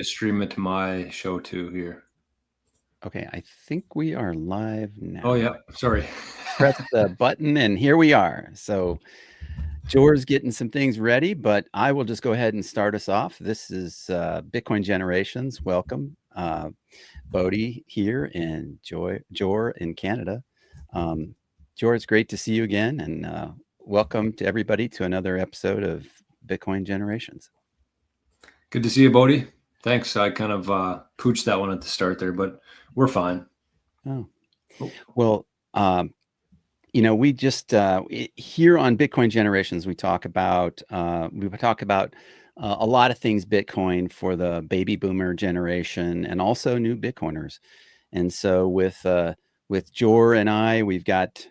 Stream it to my show too here. Okay, I think we are live now. Oh yeah, sorry. Press the button and here we are. So Jor's getting some things ready, but I will just go ahead and start us off. This is Bitcoin Generations. Welcome. Bodie here and Jor in Canada. Jor, it's great to see you again, and welcome to everybody to another episode of Bitcoin Generations. Good to see you, Bodie. Thanks. I kind of pooched that one at the start there, but we're fine. Oh, well, we just here on Bitcoin Generations, we talk about a lot of things Bitcoin for the baby boomer generation and also new Bitcoiners. And so with Jor and I, we've got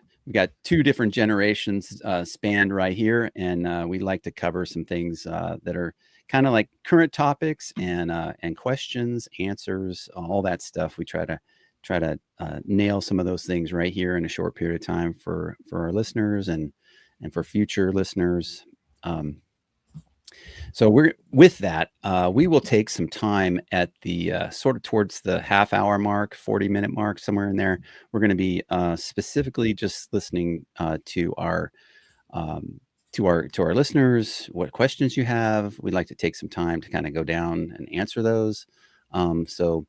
two different generations spanned right here, and we'd like to cover some things that are kind of like current topics and questions, answers, all that stuff. We try to nail some of those things right here in a short period of time for our listeners and for future listeners. So we will take some time at the sort of towards the half-hour mark, 40-minute mark, somewhere in there. We're going to be specifically just listening to our listeners, what questions you have. We'd like to take some time to kind of go down and answer those. So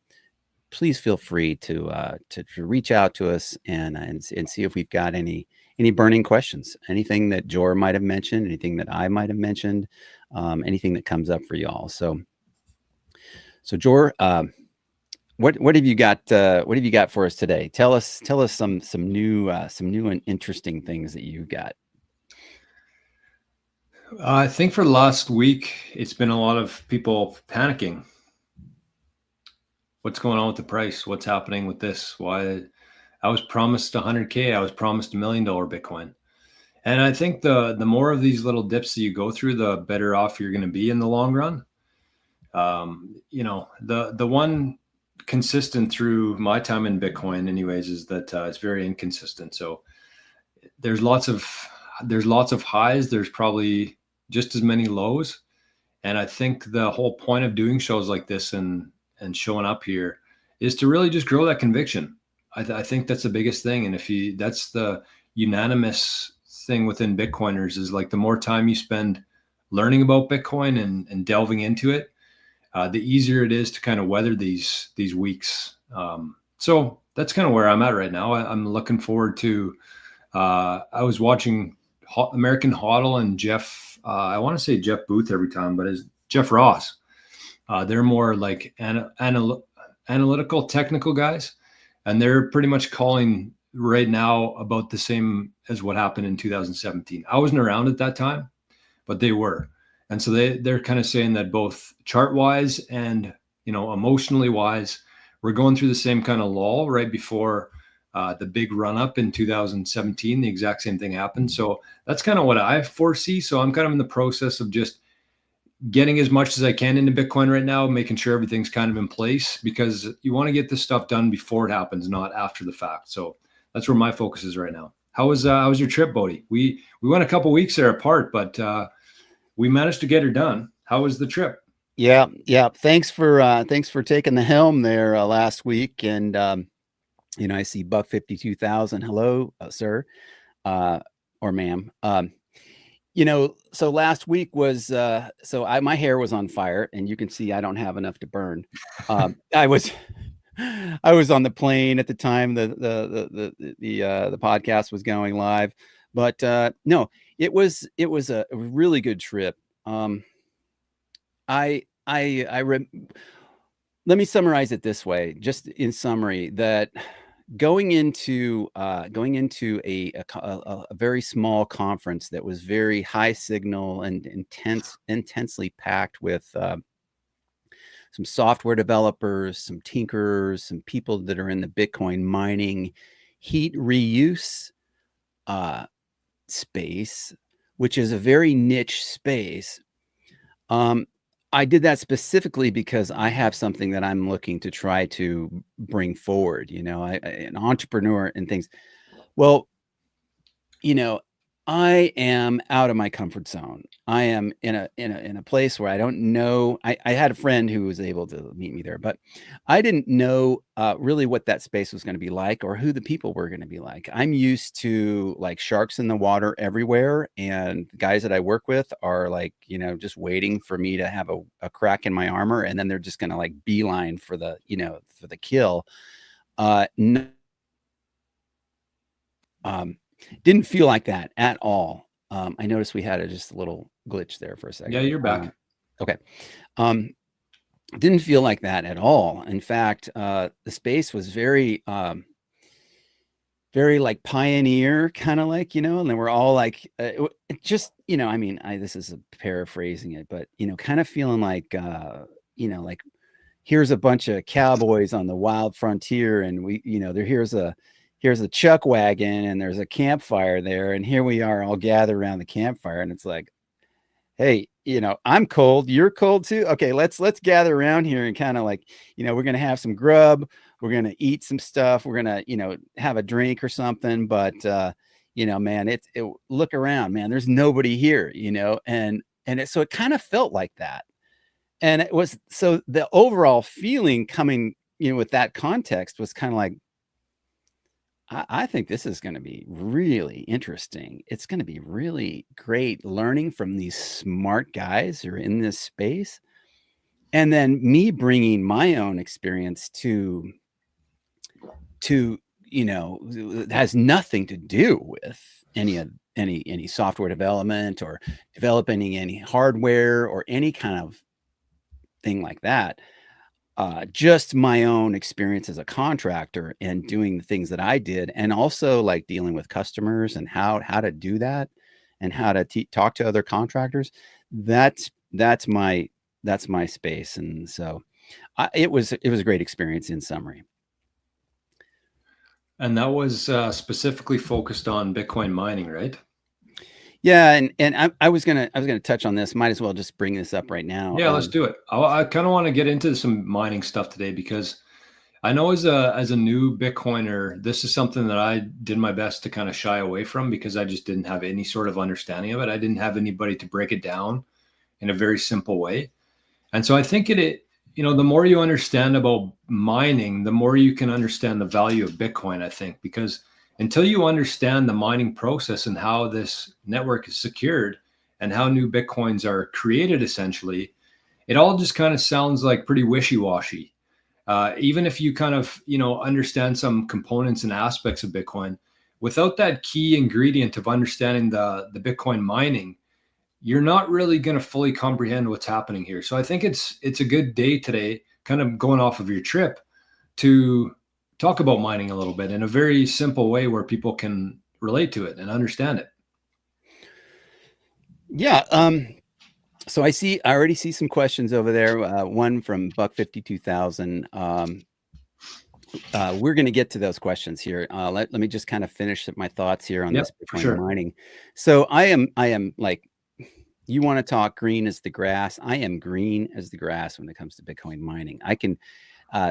please feel free to reach out to us and see if we've got any burning questions, anything that Jor might have mentioned, anything that I might have mentioned, anything that comes up for y'all. So Jor, what have you got? What have you got for us today? Tell us some new and interesting things that you got. I think for the last week, it's been a lot of people panicking. What's going on with the price? What's happening with this? Why? I was promised 100K. I was promised $1 million Bitcoin. And I think the more of these little dips that you go through, the better off you're going to be in the long run. The one consistent through my time in Bitcoin anyways is that it's very inconsistent. So there's lots of highs. There's probably just as many lows. And I think the whole point of doing shows like this and showing up here is to really just grow that conviction. I think that's the biggest thing. And that's the unanimous thing within Bitcoiners is like the more time you spend learning about Bitcoin and delving into it, the easier it is to kind of weather these weeks. So that's kind of where I'm at right now. I'm looking forward to, I was watching American HODL and Jeff, I want to say Jeff Booth every time, but it's Jeff Ross. They're more like analytical, technical guys. And they're pretty much calling right now about the same as what happened in 2017. I wasn't around at that time, but they were. And so they're kind of saying that both chart wise and, emotionally wise, we're going through the same kind of lull right before the big run up in 2017. The exact same thing happened. So that's kind of what I foresee. So I'm kind of in the process of just getting as much as I can into Bitcoin right now, making sure everything's kind of in place because you want to get this stuff done before it happens, not after the fact. So that's where my focus is right now. How was your trip, Bodie? We went a couple weeks there apart, but we managed to get her done. How was the trip? Yeah. Thanks for taking the helm there last week. And I see Buck 52,000. Hello, sir, or ma'am. So last week was my hair was on fire, and you can see I don't have enough to burn. I was on the plane at the time the podcast was going live, but no, it was a really good trip. Let me summarize it this way, just in summary, that going into a very small conference that was very high signal and intensely packed with some software developers, some tinkerers, some people that are in the Bitcoin mining heat reuse space, which is a very niche space. I did that specifically because I have something that I'm looking to try to bring forward, an entrepreneur and things. Well, I am out of my comfort zone. I am in a place where I don't know. I had a friend who was able to meet me there, but I didn't know really what that space was going to be like or who the people were going to be like. I'm used to like sharks in the water everywhere, and the guys that I work with are like, just waiting for me to have a crack in my armor, and then they're just going to like beeline for the kill. No, didn't feel like that at all. I noticed we had just a little glitch there for a second. Yeah, you're back. Okay. Didn't feel like that at all. In fact, the space was very, very like pioneer, kind of like, and then we're all like, just, I mean, this is paraphrasing it, but, kind of feeling like, like here's a bunch of cowboys on the wild frontier, and here's a chuck wagon, and there's a campfire there, and here we are all gathered around the campfire, and it's like, hey, I'm cold, you're cold too. Okay, let's gather around here and kind of like, we're gonna have some grub, we're gonna eat some stuff, we're gonna, have a drink or something. But man, it look around, man, there's nobody here, so it kind of felt like that. And it was, so the overall feeling coming, with that context was kind of like, I think this is going to be really interesting. It's going to be really great learning from these smart guys who are in this space. And then me bringing my own experience to, it has nothing to do with any software development or developing any hardware or any kind of thing like that. Just my own experience as a contractor and doing the things that I did, and also like dealing with customers and how to do that and how to talk to other contractors. That's my space. And so it was a great experience in summary. And that was specifically focused on Bitcoin mining, right? Yeah, and I was gonna touch on this. Might as well just bring this up right now. Yeah, let's do it. I kind of want to get into some mining stuff today, because I know as a new Bitcoiner, this is something that I did my best to kind of shy away from, because I just didn't have any sort of understanding of it. I didn't have anybody to break it down in a very simple way. And so I think the more you understand about mining, the more you can understand the value of Bitcoin, I think, because until you understand the mining process and how this network is secured and how new Bitcoins are created, essentially, it all just kind of sounds like pretty wishy-washy. Even if you kind of, understand some components and aspects of Bitcoin, without that key ingredient of understanding the Bitcoin mining, you're not really going to fully comprehend what's happening here. So I think it's a good day today, kind of going off of your trip, to talk about mining a little bit in a very simple way where people can relate to it and understand it. Yeah. So I already see some questions over there. One from Buck 52,000. We're going to get to those questions here. Let me just kind of finish my thoughts here on this Bitcoin mining. So I am like, you want to talk green as the grass. I am green as the grass when it comes to Bitcoin mining.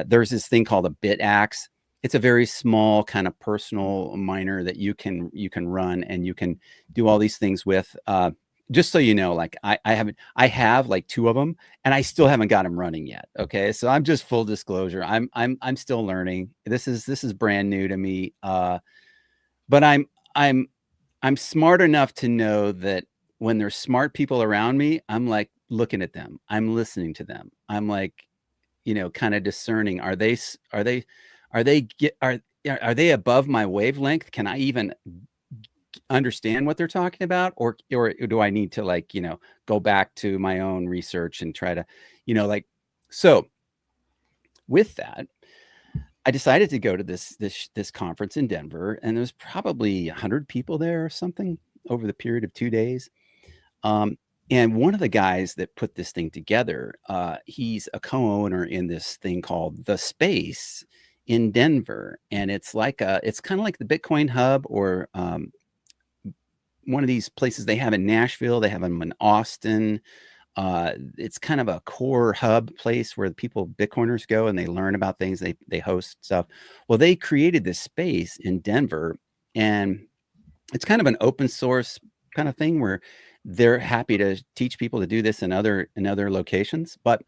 There's this thing called a BitAxe. It's a very small kind of personal miner that you can run, and you can do all these things with. Just so you know, like I have like 2 of them, and I still haven't got them running yet. Okay, so I'm just full disclosure. I'm still learning. This is brand new to me. But I'm smart enough to know that when there's smart people around me, I'm like looking at them. I'm listening to them. I'm like, kind of discerning. Are they above my wavelength? Can I even understand what they're talking about, or do I need to like, go back to my own research and try to, so with that, I decided to go to this conference in Denver, and there was probably 100 people there or something over the period of 2 days. And one of the guys that put this thing together, he's a co-owner in this thing called The Space in Denver. And it's kind of like the Bitcoin Hub, or one of these places they have in Nashville. They have them in Austin. It's kind of a core hub place where Bitcoiners go and they learn about things. They host stuff. Well, they created this space in Denver, and it's kind of an open source kind of thing where they're happy to teach people to do this in other locations, but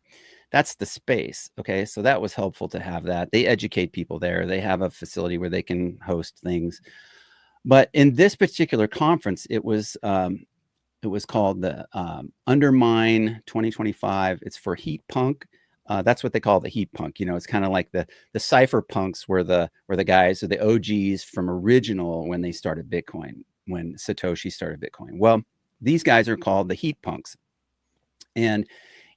that's the space. Okay, so that was helpful to have that. They educate people there. They have a facility where they can host things. But in this particular conference, it was called the Undermine 2025. It's for Heat Punk. That's what they call the Heat Punk. You know, it's kind of like the cypherpunks were the guys or the OGs from original when they started Bitcoin, when Satoshi started Bitcoin. Well, these guys are called the Heat Punks. And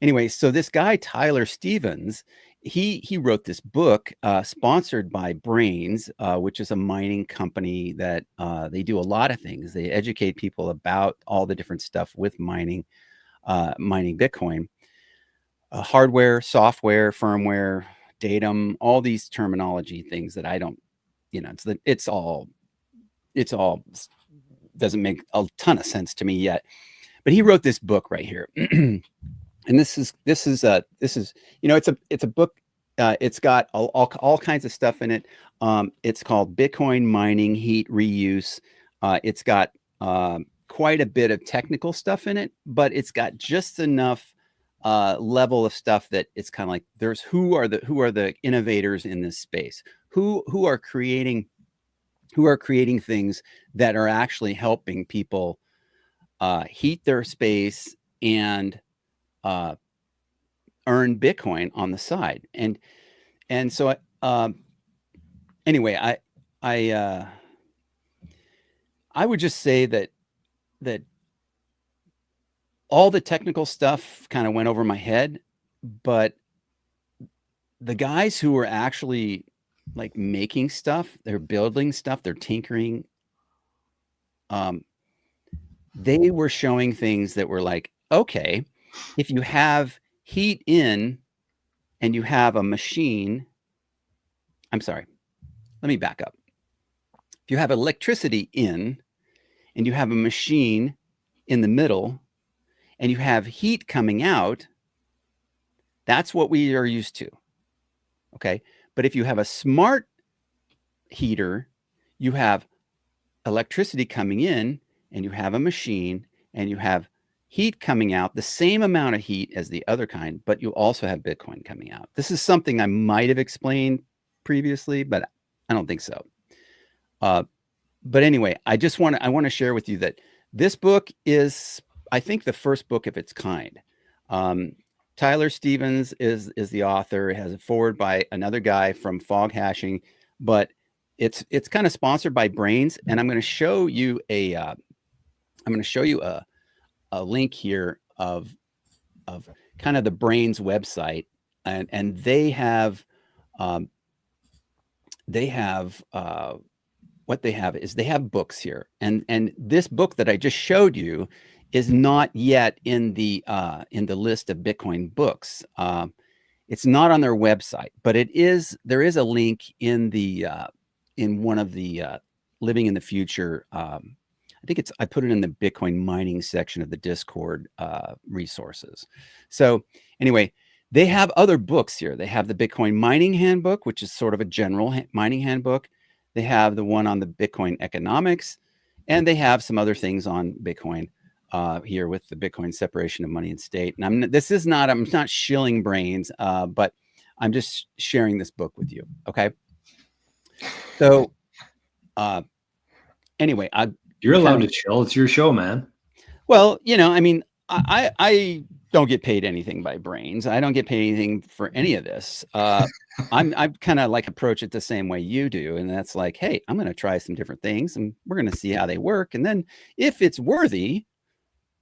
anyway, so this guy Tyler Stevens, he wrote this book sponsored by Brains, which is a mining company that they do a lot of things. They educate people about all the different stuff with mining Bitcoin, hardware, software, firmware, datum, all these terminology things that I don't, you know, it's all doesn't make a ton of sense to me yet. But he wrote this book right here. And this is you know, it's a book. It's got all kinds of stuff in it. It's called Bitcoin Mining Heat Reuse. It's got quite a bit of technical stuff in it, but it's got just enough level of stuff that it's kind of like there's who are the innovators in this space, who are creating things that are actually helping people heat their space and earn Bitcoin on the side. And so anyway, I would just say that all the technical stuff kind of went over my head, but the guys who were actually like making stuff, they're building stuff, they're tinkering, they were showing things that were like, okay, if you have heat in and you have a machine, I'm sorry, let me back up. If you have electricity in and you have a machine in the middle and you have heat coming out, that's what we are used to. Okay. But if you have a smart heater, you have electricity coming in and you have a machine and you have heat coming out, the same amount of heat as the other kind, but you also have Bitcoin coming out. This is something I might have explained previously, but I don't think so. But anyway, I want to share with you that this book is, I think, the first book of its kind. Tyler Stevens is the author. It has a foreword by another guy from Fog Hashing, but it's kind of sponsored by Brains. And I'm going to show you a link here of kind of the Brains website, and they have what they have is they have books here, and this book that I just showed you is not yet in the list of Bitcoin books. It's not on their website, but there is a link in one of the Living in the Future. I think I put it in the Bitcoin mining section of the Discord resources. So anyway, they have other books here. They have the Bitcoin Mining Handbook, which is sort of a general mining handbook. They have the one on the Bitcoin economics, and they have some other things on Bitcoin here with the Bitcoin separation of money and state. And I'm not shilling Brains, but I'm just sharing this book with you. Okay. So anyway, you're allowed to chill. It's your show, man. Well, you know, I mean, I don't get paid anything by Brains. I don't get paid anything for any of this. I'm kind of like approach it the same way you do. And that's like, hey, I'm going to try some different things and we're going to see how they work. And then if it's worthy,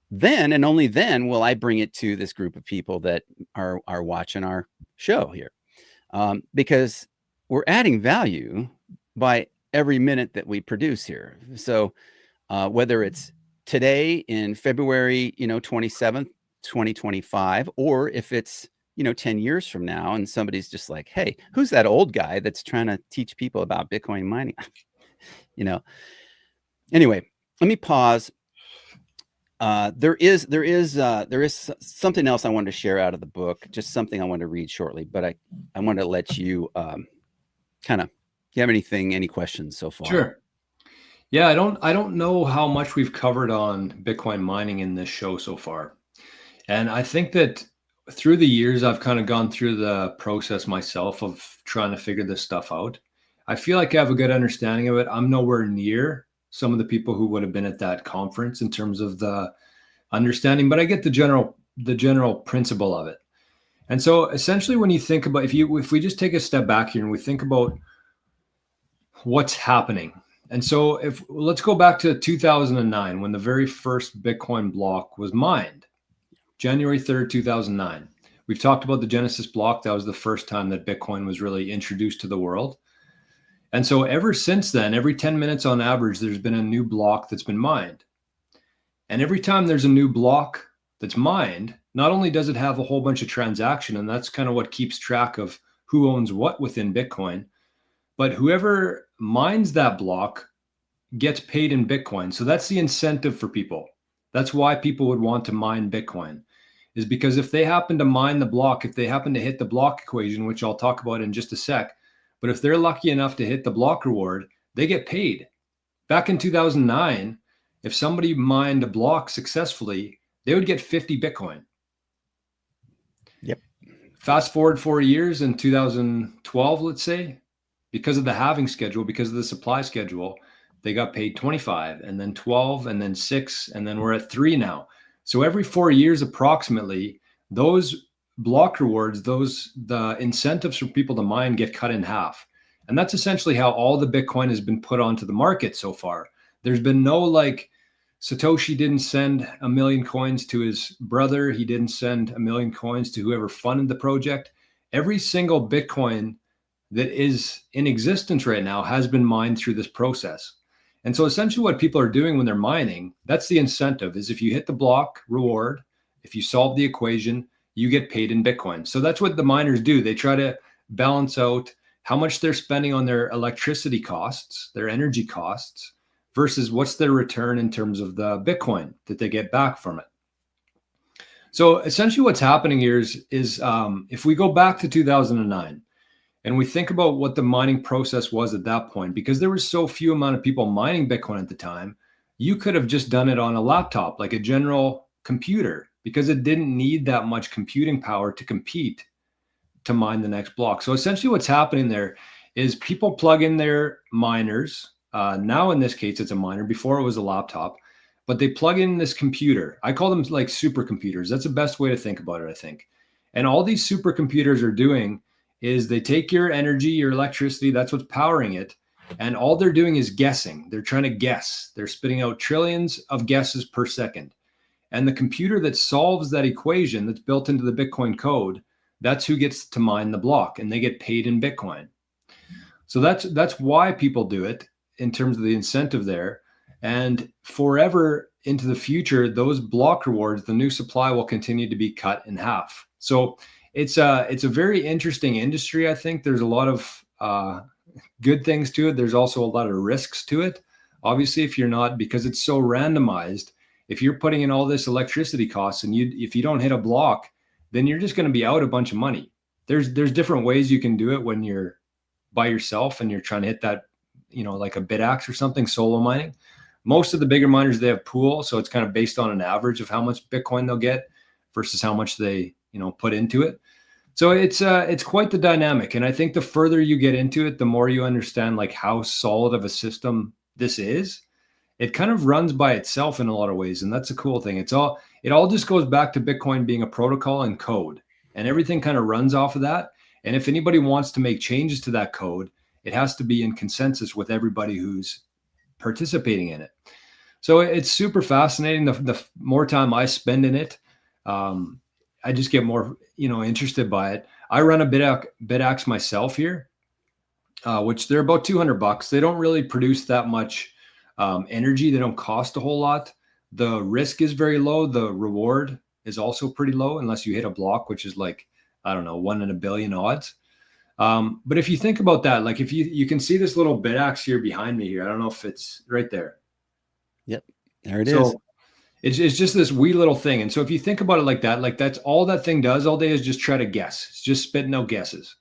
then and only then will I bring it to this group of people that are watching our show here. Because we're adding value by every minute that we produce here. So whether it's today in February, 27th, 2025, or if it's, 10 years from now and somebody's just like, hey, who's that old guy that's trying to teach people about Bitcoin mining? Anyway, let me pause. There is something else I wanted to share out of the book, just something I wanted to read shortly, but I wanted to let you do you have any questions so far? Sure. Yeah, I don't know how much we've covered on Bitcoin mining in this show so far. And I think that through the years, I've kind of gone through the process myself of trying to figure this stuff out. I feel like I have a good understanding of it. I'm nowhere near some of the people who would have been at that conference in terms of the understanding, but I get the general principle of it. And so essentially when you think about if we just take a step back here and we think about what's happening. And so if let's go back to 2009 when the very first Bitcoin block was mined. January 3rd, 2009. We've talked about the Genesis block. That was the first time that Bitcoin was really introduced to the world. And so ever since then, every 10 minutes on average, there's been a new block that's been mined. And every time there's a new block that's mined, not only does it have a whole bunch of transaction, and that's kind of what keeps track of who owns what within Bitcoin, but whoever mines that block gets paid in Bitcoin. So that's the incentive for people. That's why people would want to mine Bitcoin, is because if they happen to mine the block, if they happen to hit the block equation, which I'll talk about in just a sec, but if they're lucky enough to hit the block reward, they get paid. Back in 2009, if somebody mined a block successfully, they would get 50 Bitcoin. Yep. Fast forward 4 years in 2012, let's say, because of the halving schedule, because of the supply schedule, they got paid 25 and then 12 and then 6 and then we're at 3 now. So every 4 years approximately, those block rewards, the incentives for people to mine get cut in half. And that's essentially how all the Bitcoin has been put onto the market so far. There's been no like Satoshi didn't send 1 million coins to his brother. He didn't send 1 million coins to whoever funded the project. Every single Bitcoin that is in existence right now has been mined through this process. And so essentially what people are doing when they're mining, that's the incentive, is if you hit the block reward, if you solve the equation, you get paid in Bitcoin. So that's what the miners do. They try to balance out how much they're spending on their electricity costs, their energy costs, versus what's their return in terms of the Bitcoin that they get back from it. So essentially what's happening here is if we go back to 2009, and we think about what the mining process was at that point, because there was so few amount of people mining Bitcoin at the time, you could have just done it on a laptop, like a general computer, because it didn't need that much computing power to compete to mine the next block. So essentially what's happening there is people plug in their miners. Now in this case, it's a miner. Before it was a laptop, but they plug in this computer. I call them like supercomputers. That's the best way to think about it, I think. And all these supercomputers are doing is they take your energy, your electricity, that's what's powering it. And all they're doing is guessing. They're trying to guess. They're spitting out trillions of guesses per second. And the computer that solves that equation that's built into the Bitcoin code, that's who gets to mine the block, and they get paid in Bitcoin. So that's why people do it in terms of the incentive there. And forever into the future, those block rewards, the new supply will continue to be cut in half. So it's a very interesting industry. I think there's a lot of good things to it. There's also a lot of risks to it. Obviously, if you're not, because it's so randomized, if you're putting in all this electricity costs and if you don't hit a block, then you're just going to be out a bunch of money. There's different ways you can do it when you're by yourself and you're trying to hit that, like a Bitaxe or something, solo mining. Most of the bigger miners, they have pool, so it's kind of based on an average of how much Bitcoin they'll get versus how much they put into it. So it's quite the dynamic. And I think the further you get into it, the more you understand like how solid of a system this is. It kind of runs by itself in a lot of ways. And that's a cool thing. It all just goes back to Bitcoin being a protocol and code, and everything kind of runs off of that. And if anybody wants to make changes to that code, it has to be in consensus with everybody who's participating in it. So it's super fascinating. The more time I spend in it, I just get more, interested by it. I run a Bitaxe myself here, which they're about $200. They don't really produce that much energy. They don't cost a whole lot. The risk is very low. The reward is also pretty low unless you hit a block, which is like, I don't know, 1 in a billion odds. But if you think about that, like if you can see this little Bitaxe here behind me here. I don't know if it's right there. Yep, there it is. It's just this wee little thing. And so if you think about it like that, like that's all that thing does all day is just try to guess. It's just spitting out guesses.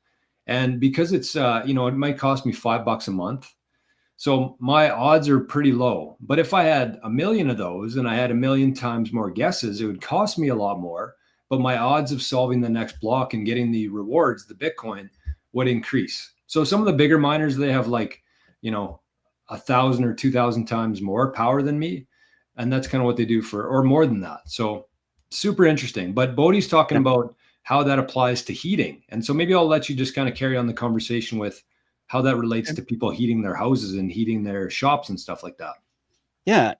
And because it's, it might cost me $5 a month. So my odds are pretty low. But if I had a million of those and I had a million times more guesses, it would cost me a lot more. But my odds of solving the next block and getting the rewards, the Bitcoin, would increase. So some of the bigger miners, they have like, 1,000 or 2,000 times more power than me. And that's kind of what they do or more than that. So super interesting. But Bodhi's talking about how that applies to heating. And so maybe I'll let you just kind of carry on the conversation with how that relates to people heating their houses and heating their shops and stuff like that. Yeah,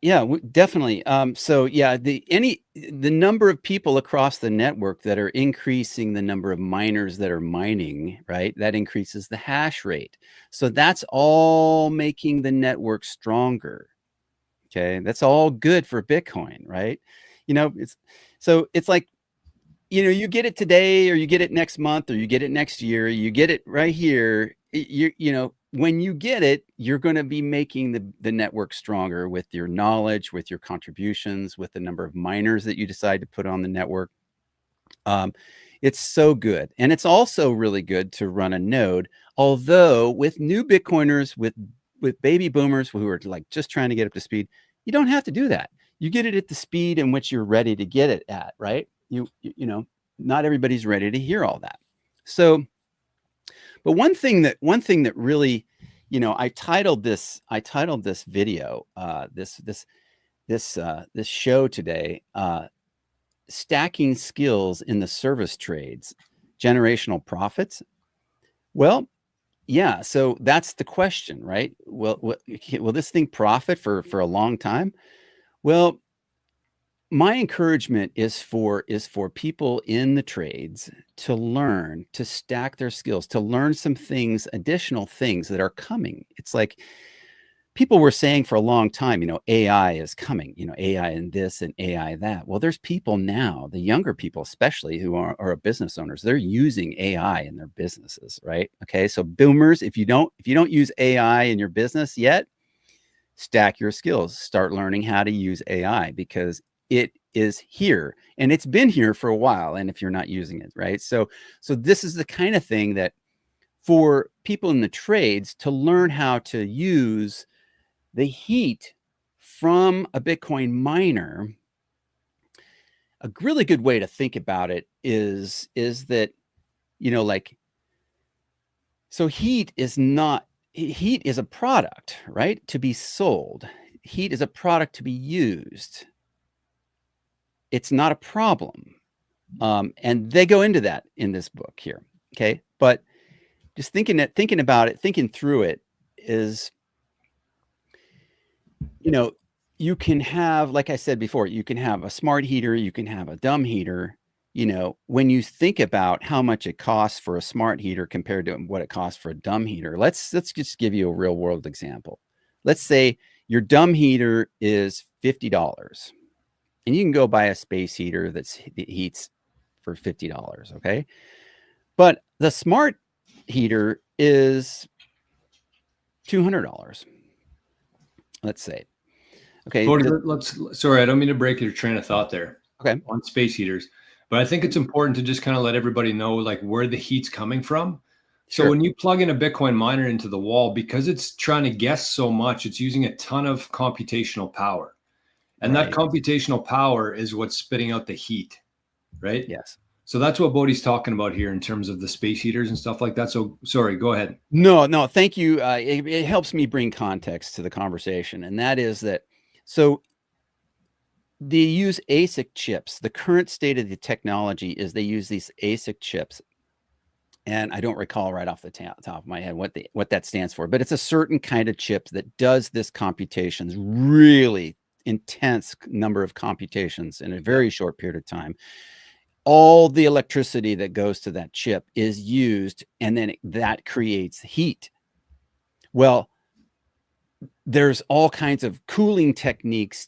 definitely. So yeah, the number of people across the network that are increasing the number of miners that are mining, right? That increases the hash rate. So that's all making the network stronger. Okay, that's all good for Bitcoin, right? It's like, you get it today, or you get it next month, or you get it next year, you get it right here. When you get it, you're going to be making the network stronger with your knowledge, with your contributions, with the number of miners that you decide to put on the network. It's so good. And it's also really good to run a node. Although with new Bitcoiners, with baby boomers who are like just trying to get up to speed, you don't have to do that. You get it at the speed in which you're ready to get it at, right? Not everybody's ready to hear all that. So, but one thing that really, I titled this video, this show today, Stacking Skills in the Service Trades, Generational Profits. Well, yeah. So that's the question, right? Will this thing profit for a long time? Well, my encouragement is for people in the trades to learn to stack their skills, to learn some things, additional things that are coming. It's like people were saying for a long time, AI is coming, AI and this and AI that. Well, there's people now, the younger people especially, who are business owners, they're using AI in their businesses, right? Okay, so boomers, if you don't use AI in your business yet, stack your skills, start learning how to use AI, because it is here and it's been here for a while. And if you're not using it, right? So this is the kind of thing that for people in the trades to learn how to use the heat from a Bitcoin miner. A really good way to think about it is that, so heat is a product, right? To be sold. Heat is a product to be used. It's not a problem. And they go into that in this book here. Okay. But just thinking about it, thinking through it is, you can have, like I said before, you can have a smart heater, you can have a dumb heater. When you think about how much it costs for a smart heater compared to what it costs for a dumb heater, let's just give you a real world example. Let's say your dumb heater is $50. And you can go buy a space heater that heats for $50, okay? But the smart heater is $200, let's say. Okay. Sorry, I don't mean to break your train of thought there. Okay. On space heaters, but I think it's important to just kind of let everybody know like where the heat's coming from. Sure. So when you plug in a Bitcoin miner into the wall, because it's trying to guess so much, it's using a ton of computational power. And that computational power is what's spitting out the heat, right? Yes. So that's what Bodhi's talking about here in terms of the space heaters and stuff like that. So sorry, go ahead. No, thank you. It helps me bring context to the conversation. And that is that, so they use ASIC chips. The current state of the technology is they use these ASIC chips. And I don't recall right off the top of my head what that stands for, but it's a certain kind of chip that does this computations, really intense number of computations in a very short period of time. All the electricity that goes to that chip is used, and then that creates heat. Well, there's all kinds of cooling techniques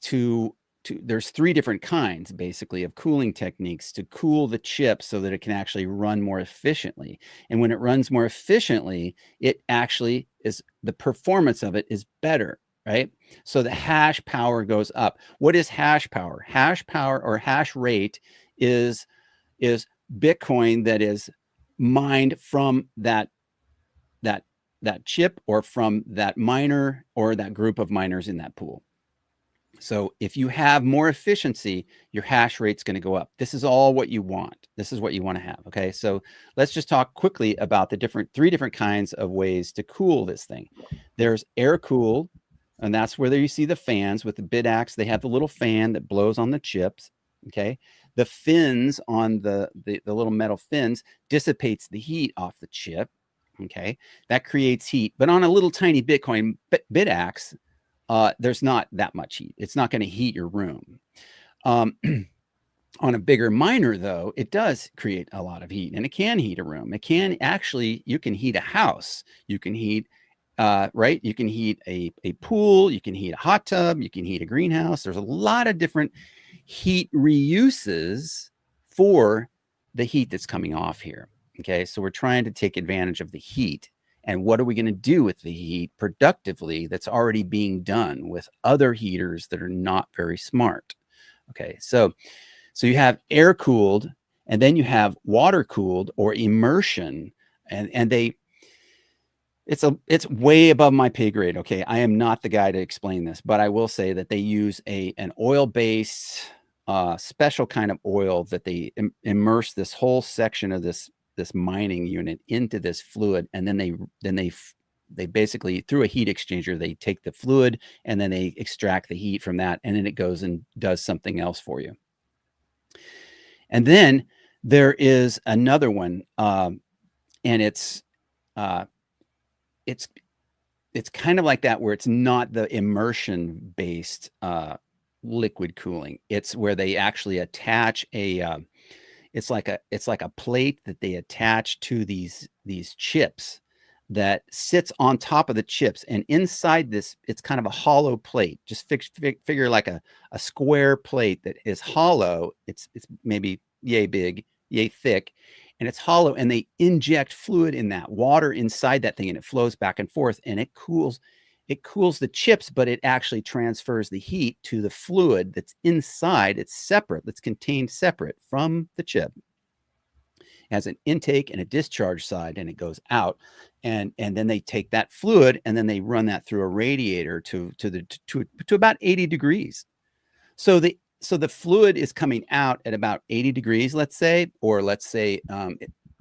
there's 3 different kinds basically of cooling techniques to cool the chip so that it can actually run more efficiently. And when it runs more efficiently, it actually the performance of it is better, right? So the hash power goes up. What is hash power? Hash power, or hash rate, is Bitcoin that is mined from that that chip or from that miner or that group of miners in that pool. So if you have more efficiency, your hash rate's going to go up. This is all what you want. This is what you want to have. Okay. So let's just talk quickly about the three different kinds of ways to cool this thing. There's air cooled, and that's where you see the fans with the Bidax. They have the little fan that blows on the chips. Okay. The fins on the little metal fins dissipates the heat off the chip. Okay. That creates heat, but on a little tiny Bitcoin Bidax, there's not that much heat. It's not going to heat your room. On a bigger miner, though, it does create a lot of heat, and it can heat a room. It can actually, you can heat a house. You can heat, right? You can heat a pool. You can heat a hot tub. You can heat a greenhouse. There's a lot of different heat reuses for the heat that's coming off here. Okay, so we're trying to take advantage of the heat. And what are we going to do with the heat productively that's already being done with other heaters that are not very smart? Okay, so you have air cooled, and then you have water cooled or immersion, and it's way above my pay grade. Okay, I am not the guy to explain this, but I will say that they use an oil-based special kind of oil that they immerse this whole section of this mining unit into this fluid, and then they basically, through a heat exchanger, they take the fluid and then they extract the heat from that, and then it goes and does something else for you. And then there is another one, and it's kind of like that, where it's not the immersion based liquid cooling. It's where they actually attach it's like a plate that they attach to these chips that sits on top of the chips, and inside this, it's kind of a hollow plate. Just figure like a square plate that is hollow. It's maybe yay big, yay thick, and it's hollow, and they inject fluid in that water inside that thing, and it flows back and forth, and it cools the chips, but it actually transfers the heat to the fluid that's inside. It's separate, that's contained separate from the chip. It has an intake and a discharge side, and it goes out. And then they take that fluid and then they run that through a radiator to about 80 degrees. So the fluid is coming out at about 80 degrees, let's say, or let's say,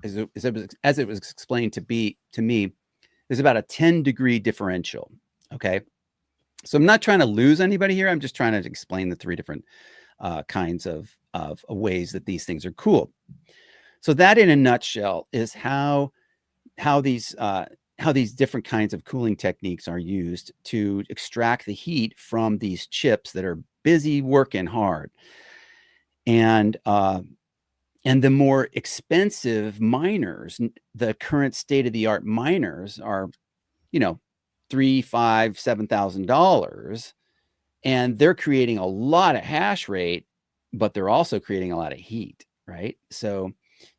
as it was explained to me, there's about a 10-degree differential. Okay. So I'm not trying to lose anybody here. I'm just trying to explain the three different kinds of ways that these things are cooled. So that, in a nutshell, is how these different kinds of cooling techniques are used to extract the heat from these chips that are busy working hard. And the more expensive miners, the current state-of-the-art miners, are, $3,000, $5,000, $7,000, and they're creating a lot of hash rate, but they're also creating a lot of heat, right? So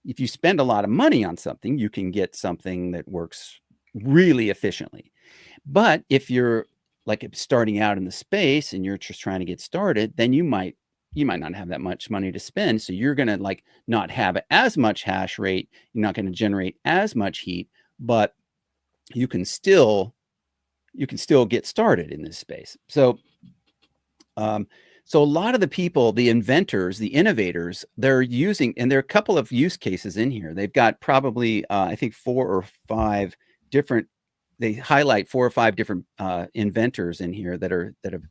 if you spend a lot of money on something, you can get something that works really efficiently. But if you're like starting out in the space and you're just trying to get started, then you might not have that much money to spend. So you're going to not have as much hash rate. You're not going to generate as much heat, but you can still get started in this space. So a lot of the people, the inventors, the innovators, they're using, and there are a couple of use cases in here. They've got probably, I think, they highlight 4 or 5 different inventors in here that have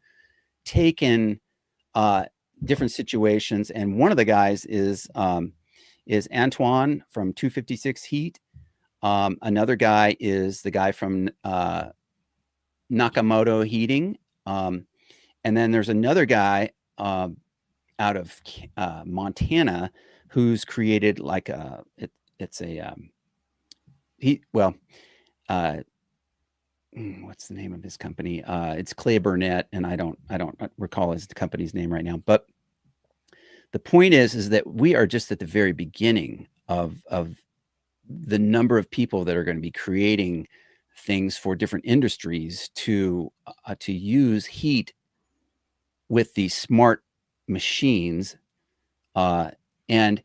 taken different situations. And one of the guys is Antoine from 256 Heat. Another guy is the guy from Nakamoto Heating. And then there's another guy out of Montana who's created what's the name of his company? It's Clay Burnett, and I don't recall his company's name right now. But the point is that we are just at the very beginning of the number of people that are going to be creating things for different industries to use heat with these smart machines, and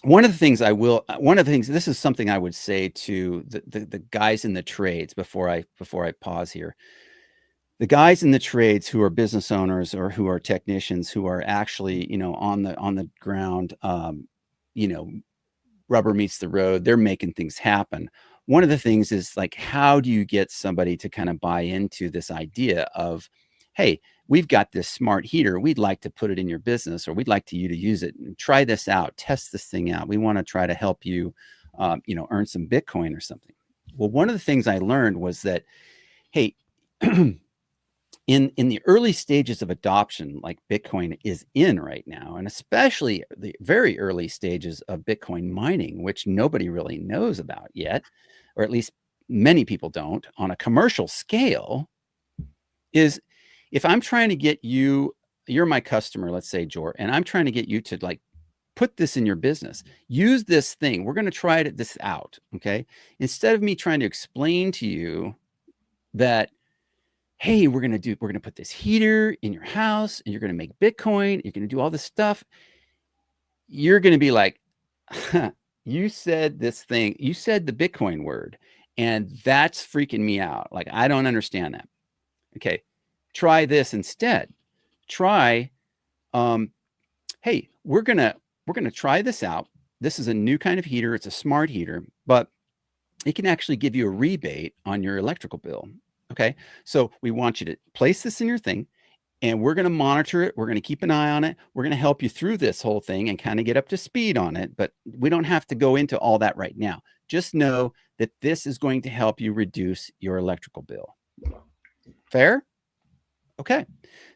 one of the things this is something I would say to the guys in the trades before I pause here. The guys in the trades who are business owners or who are technicians who are actually, on the ground, rubber meets the road, they're making things happen. One of the things is like, how do you get somebody to kind of buy into this idea of, hey, we've got this smart heater. We'd like to put it in your business, or we'd like you to use it and try this out, test this thing out. We want to try to help you, earn some Bitcoin or something. Well, one of the things I learned was that, hey, in the early stages of adoption, like Bitcoin is in right now, and especially the very early stages of Bitcoin mining, which nobody really knows about yet, or at least many people don't on a commercial scale, is if I'm trying to get you, you're my customer, let's say, Jor, and I'm trying to get you to like put this in your business, use this thing. We're going to try this out. Okay. Instead of me trying to explain to you that, hey, we're going to put this heater in your house and you're going to make Bitcoin. You're going to do all this stuff. You're going to be like, huh, you said this thing, you said the Bitcoin word, and that's freaking me out. Like, I don't understand that. Okay. Try this instead. Try, hey, we're going to try this out. This is a new kind of heater. It's a smart heater, but it can actually give you a rebate on your electrical bill. Okay. So we want you to place this in your thing, and we're going to monitor it. We're going to keep an eye on it. We're going to help you through this whole thing and kind of get up to speed on it. But we don't have to go into all that right now. Just know that this is going to help you reduce your electrical bill. Fair? Okay.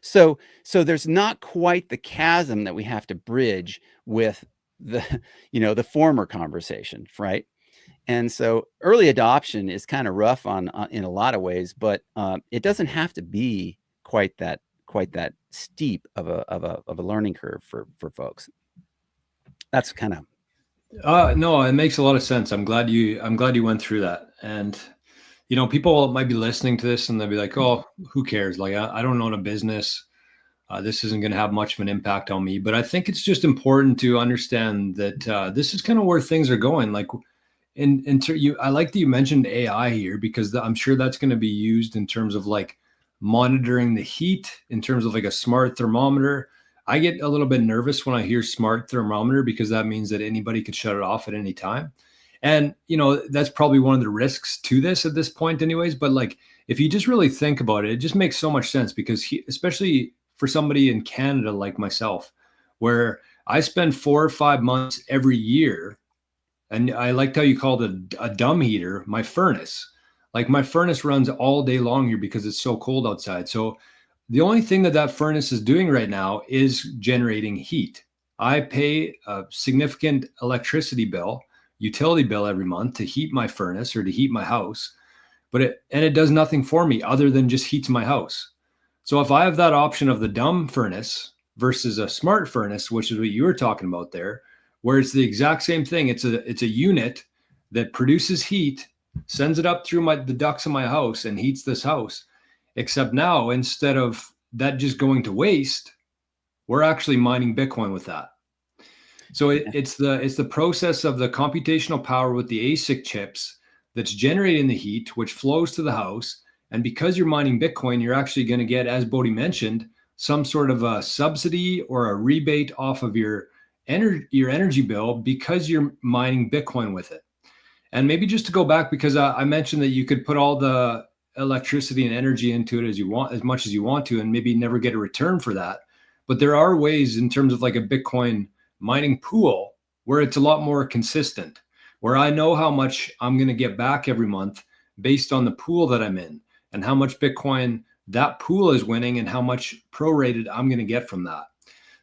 So there's not quite the chasm that we have to bridge with the former conversation, right? And so early adoption is kind of rough in a lot of ways, but it doesn't have to be quite that steep of a learning curve for folks. That's kind of. No, it makes a lot of sense. I'm glad you went through that. And people might be listening to this and they'll be like, oh, who cares? Like, I don't own a business. This isn't going to have much of an impact on me. But I think it's just important to understand that this is kind of where things are going. Like, I like that you mentioned AI here, because I'm sure that's going to be used in terms of like monitoring the heat, in terms of like a smart thermometer. I get a little bit nervous when I hear smart thermometer, because that means that anybody could shut it off at any time. And, that's probably one of the risks to this at this point anyways. But like, if you just really think about it, it just makes so much sense, because especially for somebody in Canada like myself, where I spend 4 or 5 months every year. And I liked how you called it a dumb heater, my furnace. Like, my furnace runs all day long here because it's so cold outside. So the only thing that furnace is doing right now is generating heat. I pay a significant electricity bill, utility bill every month to heat my furnace or to heat my house. But it does nothing for me other than just heats my house. So if I have that option of the dumb furnace versus a smart furnace, which is what you were talking about there, where it's the exact same thing. It's a unit that produces heat, sends it up through the ducts of my house and heats this house. Except now, instead of that just going to waste, we're actually mining Bitcoin with that. So it's the process of the computational power with the ASIC chips that's generating the heat, which flows to the house. And because you're mining Bitcoin, you're actually going to get, as Bodhi mentioned, some sort of a subsidy or a rebate off of your energy bill, because you're mining Bitcoin with it. And maybe just to go back, because I mentioned that you could put all the electricity and energy into it as much as you want to, and maybe never get a return for that. But there are ways in terms of like a Bitcoin mining pool where it's a lot more consistent, where I know how much I'm going to get back every month based on the pool that I'm in and how much Bitcoin that pool is winning and how much prorated I'm going to get from that.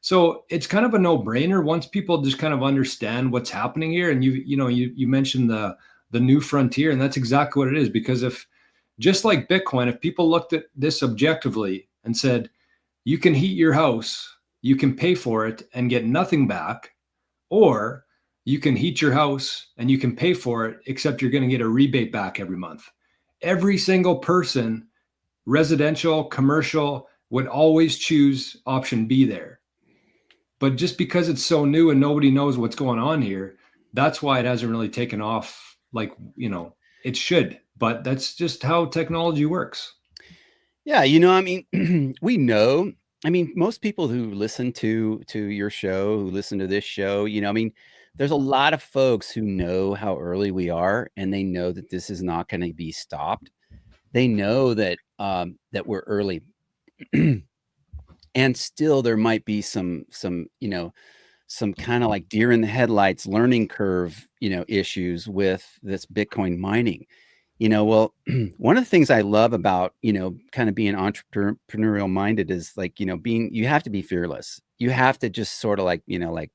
So it's kind of a no-brainer once people just kind of understand what's happening here. And you mentioned the new frontier, and that's exactly what it is. Because if, just like Bitcoin, if people looked at this objectively and said, you can heat your house, you can pay for it and get nothing back, or you can heat your house and you can pay for it, except you're going to get a rebate back every month. Every single person, residential, commercial, would always choose option B there. But just because it's so new and nobody knows what's going on here, that's why it hasn't really taken off like, it should, but that's just how technology works. Yeah, you know, I mean, we know. I mean, most people who listen to your show, who listen to this show, you know, I mean, there's a lot of folks who know how early we are, and they know that this is not going to be stopped. They know that that we're early, and still there might be some some kind of like deer in the headlights learning curve issues with this Bitcoin mining. Well, one of the things I love about, kind of being entrepreneurial minded is like, you have to be fearless. You have to just sort of like, like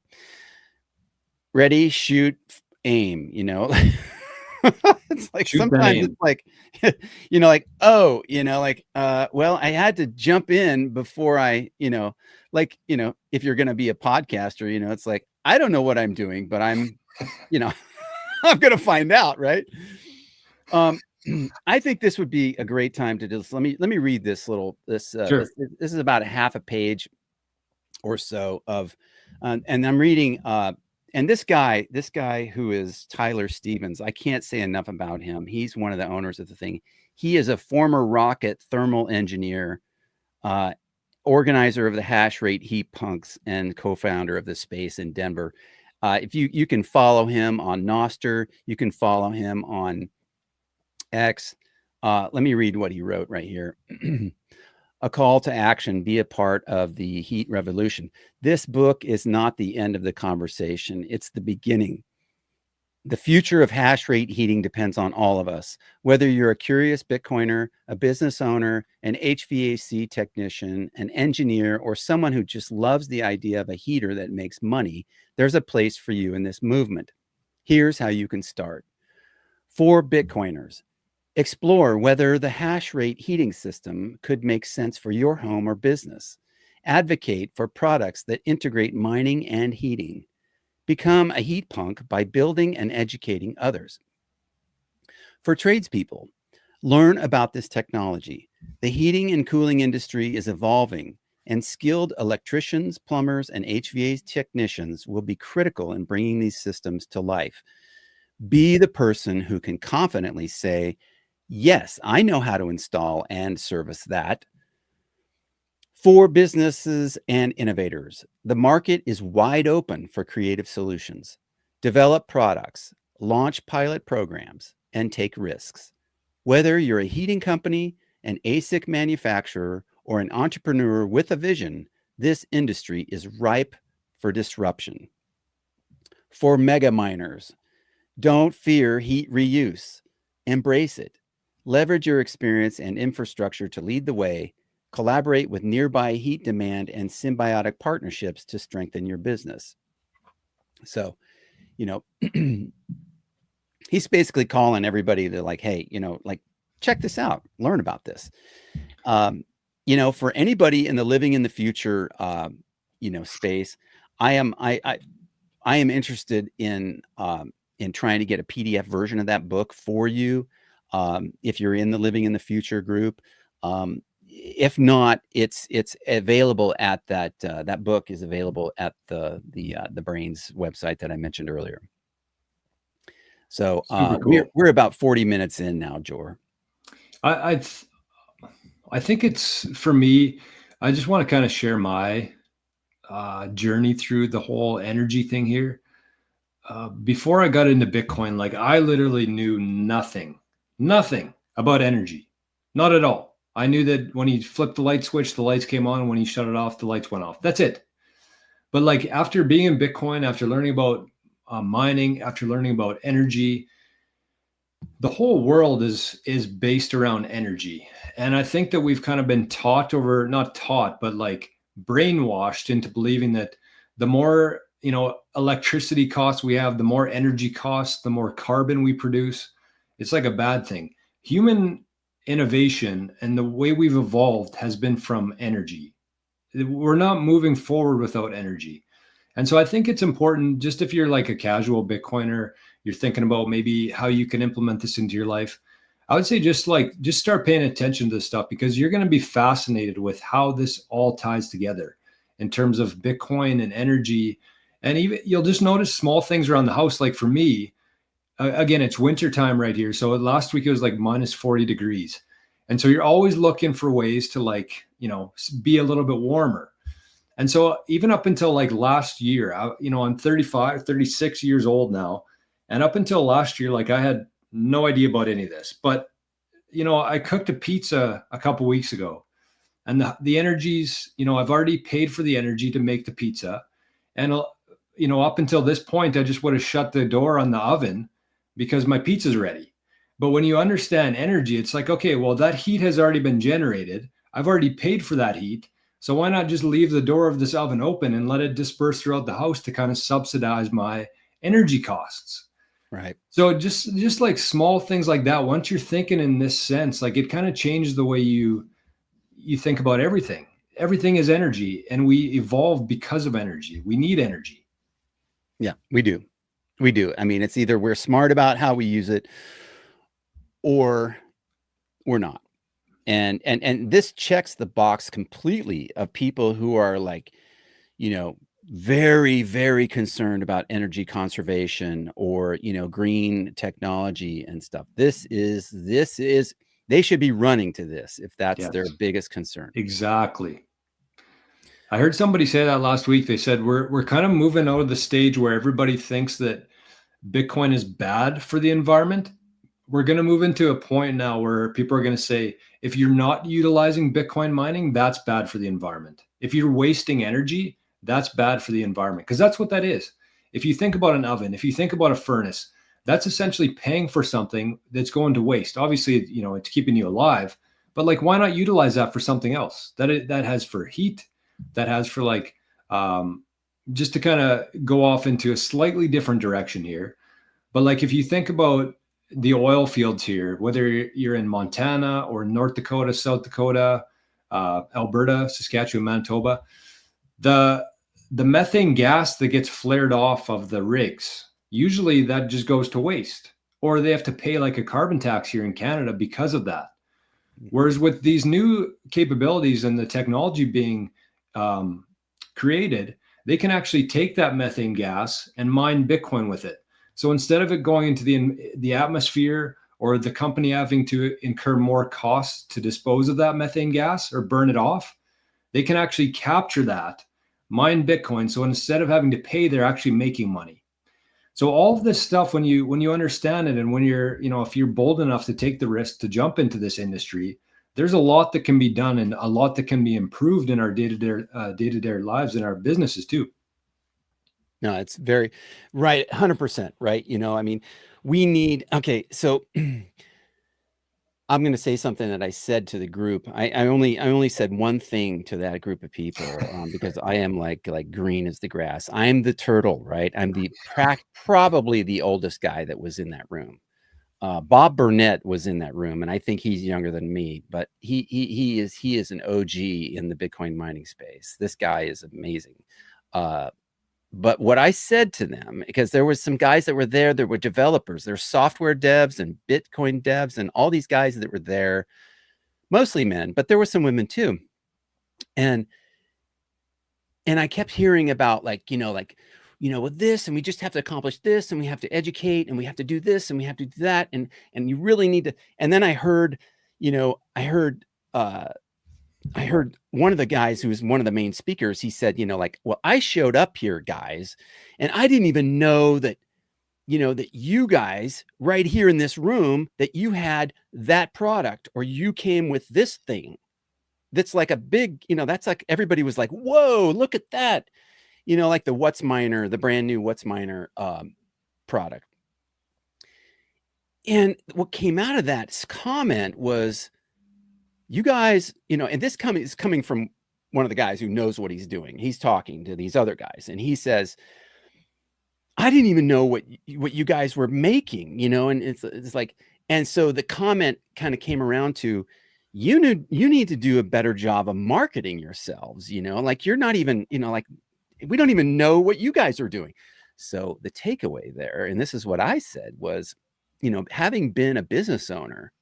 ready, shoot, aim, It's like Shoot then sometimes aim. it's like, like, oh, well, I had to jump in before I, like, if you're going to be a podcaster, it's like, I don't know what I'm doing, but I'm, I'm going to find out. Right. I think this would be a great time to just let me read this little Sure. this is about a half a page or so of and I'm reading and this guy who is Tyler Stevens, I can't say enough about him. He's one of the owners of the thing. He is a former rocket thermal engineer, organizer of the hash rate heat punks, and co-founder of the space in Denver. If you can follow him on Nostr, you can follow him on X. Let me read what he wrote right here. A call to action, be a part of the heat revolution. This book is not the end of the conversation. It's the beginning. The future of hash rate heating depends on all of us. Whether you're a curious Bitcoiner, a business owner, an HVAC technician, an engineer, or someone who just loves the idea of a heater that makes money, there's a place for you in this movement. Here's how you can start. For Bitcoiners, explore whether the hash rate heating system could make sense for your home or business. Advocate for products that integrate mining and heating. Become a heat punk by building and educating others. For tradespeople, learn about this technology. The heating and cooling industry is evolving, and skilled electricians, plumbers, and HVAC technicians will be critical in bringing these systems to life. Be the person who can confidently say, yes, I know how to install and service that. For businesses and innovators, the market is wide open for creative solutions. Develop products, launch pilot programs, and take risks. Whether you're a heating company, an ASIC manufacturer, or an entrepreneur with a vision, this industry is ripe for disruption. For mega miners, don't fear heat reuse. Embrace it. Leverage your experience and infrastructure to lead the way. Collaborate with nearby heat demand and symbiotic partnerships to strengthen your business. So, he's basically calling everybody to like, hey, like, check this out, learn about this. For anybody in the living in the future, space, I am interested in trying to get a PDF version of that book for you. If you're in the Living in the Future group, if not, it's available at that book is available at the Brains website that I mentioned earlier. So Cool. we're about 40 minutes in now, Jor. I think it's, for me, I just want to kind of share my journey through the whole energy thing here. Before I got into Bitcoin, like, I literally knew nothing about energy, not at all. I knew that when he flipped the light switch, the lights came on, and when he shut it off, the lights went off. That's it. But like, after being in Bitcoin, after learning about mining, after learning about energy, the whole world is based around energy. And I think that we've kind of been not taught, but like brainwashed into believing that the more, electricity costs we have, the more energy costs, the more carbon we produce. It's like a bad thing. Human innovation and the way we've evolved has been from energy. We're not moving forward without energy. And so I think it's important, just if you're like a casual Bitcoiner, you're thinking about maybe how you can implement this into your life, I would say just start paying attention to this stuff, because you're going to be fascinated with how this all ties together in terms of Bitcoin and energy And even you'll just notice small things around the house. Like for me, again, it's winter time right here. So last week it was like minus 40 degrees. And so you're always looking for ways to like, be a little bit warmer. And so even up until like last year, I'm 35, 36 years old now. And up until last year, like I had no idea about any of this. But, I cooked a pizza a couple weeks ago, and the energies, I've already paid for the energy to make the pizza. And, up until this point, I just would have shut the door on the oven because my pizza's ready. But when you understand energy, it's like, okay, well, that heat has already been generated. I've already paid for that heat. So why not just leave the door of this oven open and let it disperse throughout the house to kind of subsidize my energy costs? Right. So just like small things like that, once you're thinking in this sense, like it kind of changes the way you think about everything. Everything is energy, and we evolve because of energy. We need energy. Yeah, we do. We do. I mean, it's either we're smart about how we use it or we're not. And this checks the box completely of people who are like, very, very concerned about energy conservation or, green technology and stuff. This is they should be running to this if that's their Yes, biggest concern. exactly. I heard somebody say that last week. They said we're kind of moving out of the stage where everybody thinks that Bitcoin is bad for the environment. We're going to move into a point now where people are going to say, if you're not utilizing Bitcoin mining, that's bad for the environment. If you're wasting energy, that's bad for the environment, because that's what that is. If you think about an oven, if you think about a furnace, that's essentially paying for something that's going to waste. Obviously, it's keeping you alive, but like, why not utilize that for something else that has for heat, that has for like, just to kind of go off into a slightly different direction here. But like, if you think about the oil fields here, whether you're in Montana or North Dakota, South Dakota, Alberta, Saskatchewan, Manitoba, the methane gas that gets flared off of the rigs, usually that just goes to waste, or they have to pay like a carbon tax here in Canada because of that. Whereas with these new capabilities and the technology being created, they can actually take that methane gas and mine Bitcoin with it. So instead of it going into the atmosphere or the company having to incur more costs to dispose of that methane gas or burn it off, they can actually capture that, mine Bitcoin. So instead of having to pay, they're actually making money. So all of this stuff, when you understand it, and when you're, if you're bold enough to take the risk to jump into this industry, there's a lot that can be done and a lot that can be improved in our day-to-day lives and our businesses too. No, it's very right. 100%. Right. I mean, we need, okay. So I'm going to say something that I said to the group. I only said one thing to that group of people because I am like green as the grass. I'm the turtle, right? I'm probably the oldest guy that was in that room. Bob Burnett was in that room, and I think he's younger than me, but he is an OG in the Bitcoin mining space. This guy is amazing. But what I said to them, because there was some guys that were there were developers, there's software devs and Bitcoin devs and all these guys that were there, mostly men, but there were some women too. And I kept hearing about with this, and we just have to accomplish this, and we have to educate, and we have to do this, and we have to do that. And you really need to. And then I heard one of the guys who was one of the main speakers, he said, well, I showed up here, guys, and I didn't even know that, that you guys right here in this room, that you had that product, or you came with this thing. That's like a big, that's like, everybody was like, whoa, look at that. Like the WhatsMiner, the brand new WhatsMiner product. And what came out of that comment was, you guys, and this is coming from one of the guys who knows what he's doing. He's talking to these other guys, and he says, I didn't even know what you guys were making, and it's like, and so the comment kind of came around to, you need to do a better job of marketing yourselves, like you're not even, like we don't even know what you guys are doing. So the takeaway there, and this is what I said, was, having been a business owner,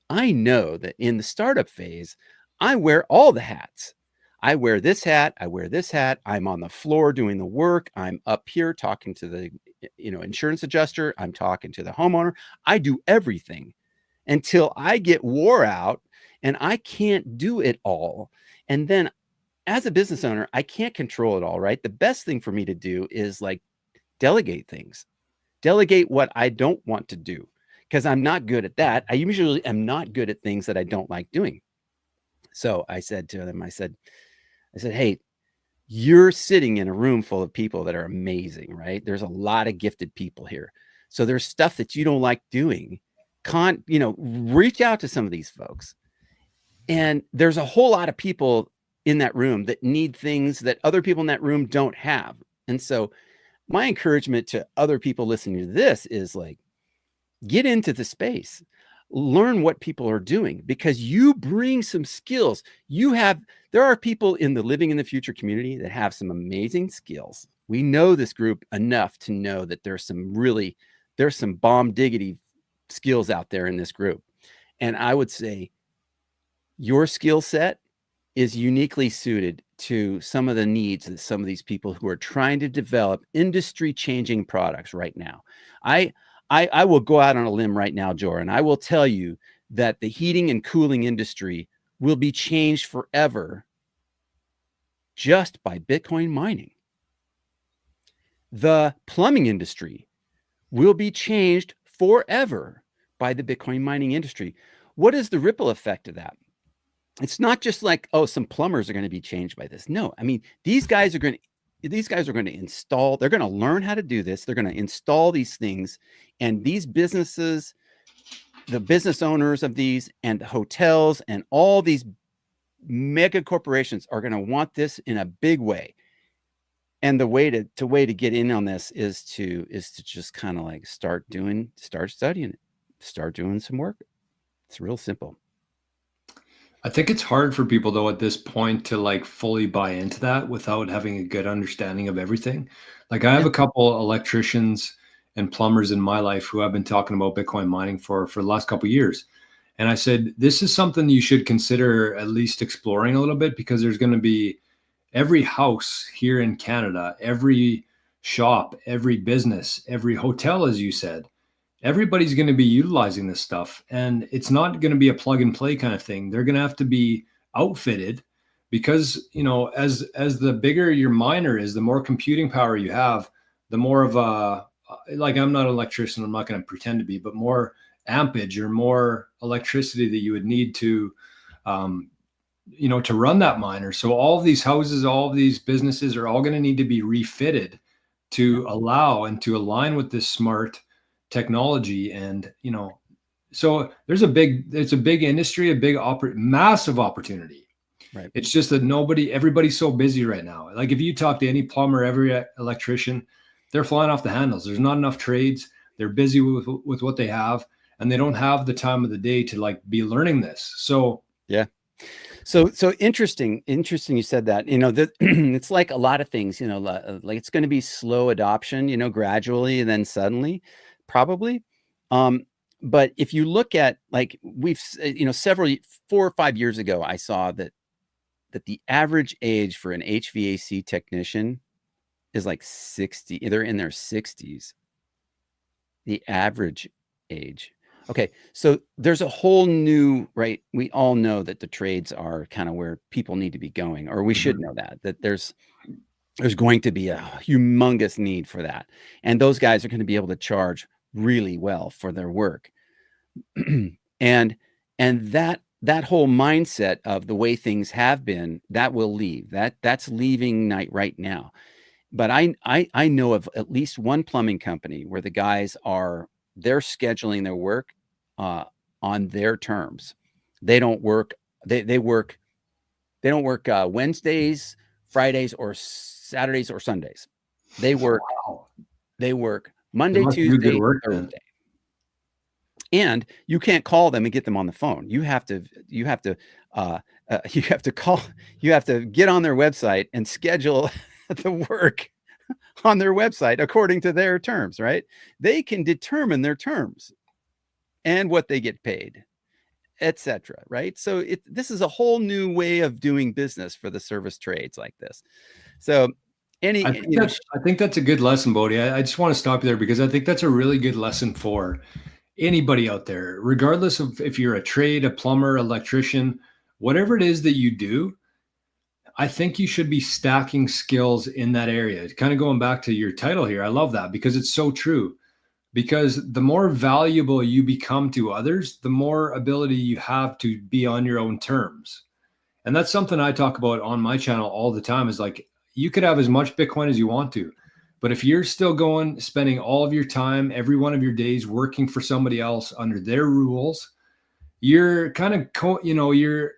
I know that in the startup phase, I wear all the hats. I wear this hat, I wear this hat, I'm on the floor doing the work, I'm up here talking to the insurance adjuster, I'm talking to the homeowner. I do everything until I get wore out and I can't do it all. And then as a business owner, I can't control it all, right? The best thing for me to do is like delegate things, delegate what I don't want to do, because I'm not good at that. I usually am not good at things that I don't like doing. So I said to them, I said, hey, you're sitting in a room full of people that are amazing, right? There's a lot of gifted people here. So there's stuff that you don't like doing. Reach out to some of these folks. And there's a whole lot of people in that room that need things that other people in that room don't have. And so my encouragement to other people listening to this is like, get into the space, learn what people are doing, because you bring some skills. There are people in the Living in the Future community that have some amazing skills. We know this group enough to know that there's some bomb diggity skills out there in this group. And I would say your skill set is uniquely suited to some of the needs that some of these people who are trying to develop industry-changing products right now. I will go out on a limb right now, Jor, and I will tell you that the heating and cooling industry will be changed forever just by Bitcoin mining. The plumbing industry will be changed forever by the Bitcoin mining industry. What is the ripple effect of that? It's not just like, oh, some plumbers are going to be changed by this. No, I mean, these guys are going to install, they're going to learn how to do this. They're going to install these things. And these businesses, the business owners of these and the hotels and all these mega corporations are going to want this in a big way. And the way to get in on this is to just kind of like start studying it, start doing some work. It's real simple. I think it's hard for people though at this point to like fully buy into that without having a good understanding of everything. Like I have a couple electricians and plumbers in my life who have been talking about Bitcoin mining for the last couple of years. And I said, this is something you should consider at least exploring a little bit, because there's going to be every house here in Canada, every shop, every business, every hotel, as you said, everybody's going to be utilizing this stuff, and it's not going to be a plug and play kind of thing. They're going to have to be outfitted, because as the bigger your miner is, the more computing power you have, the more of a, like, I'm not an electrician, I'm not going to pretend to be, but more ampage or more electricity that you would need to to run that miner. So all of these houses, all of these businesses are all going to need to be refitted to allow and to align with this smart technology. And so it's a big industry, a big massive opportunity. Right. It's just that everybody's so busy right now. Like if you talk to any plumber, every electrician, they're flying off the handles. There's not enough trades. They're busy with what they have, and they don't have the time of the day to like be learning this. So yeah. So interesting you said that. It's like a lot of things, like it's going to be slow adoption, gradually and then suddenly, probably. But if you look at, like, we've 4 or 5 years ago, I saw that the average age for an HVAC technician is like 60. They're in their 60s. The average age. Okay, so there's a whole new, right? We all know that the trades are kind of where people need to be going, or we should know that there's going to be a humongous need for that. And those guys are going to be able to charge really well for their work. and that whole mindset of the way things have been, that will leave. That's leaving right now. But I know of at least one plumbing company where the guys they're scheduling their work on their terms. They don't work. They don't work Wednesdays, Fridays, or Saturdays or Sundays. They work. Wow. They work Monday, Tuesday, Thursday. And you can't call them and get them on the phone. You have to call. You have to get on their website and schedule the work on their website according to their terms, right? They can determine their terms and what they get paid. etc. Right? So this is a whole new way of doing business for the service trades like this. So I think that's a good lesson, Bodie. I just want to stop you there because I think that's a really good lesson for anybody out there, regardless of if you're a trade, a plumber, electrician, whatever it is that you do. I think you should be stacking skills in that area. Kind of going back to your title here. I love that because it's so true. Because the more valuable you become to others, the more ability you have to be on your own terms. And that's something I talk about on my channel all the time is like, you could have as much Bitcoin as you want to, but if you're still spending all of your time, every one of your days working for somebody else under their rules, you're kind of, you're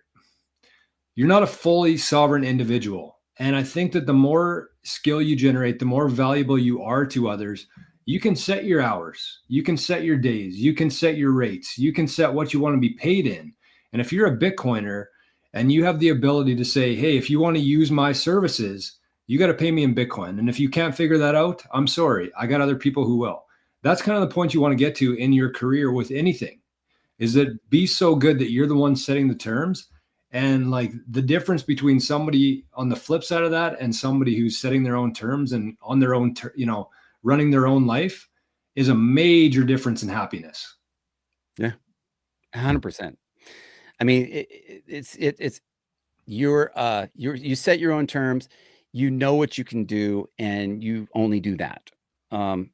not a fully sovereign individual. And I think that the more skill you generate, the more valuable you are to others. You can set your hours, you can set your days, you can set your rates, you can set what you want to be paid in. And if you're a Bitcoiner and you have the ability to say, hey, if you want to use my services, you got to pay me in Bitcoin. And if you can't figure that out, I'm sorry, I got other people who will. That's kind of the point you want to get to in your career with anything, is that be so good that you're the one setting the terms. And like the difference between somebody on the flip side of that and somebody who's setting their own terms and on their own, running their own life is a major difference in happiness. Yeah, 100%. I mean, it's you set your own terms, you know what you can do, and you only do that. I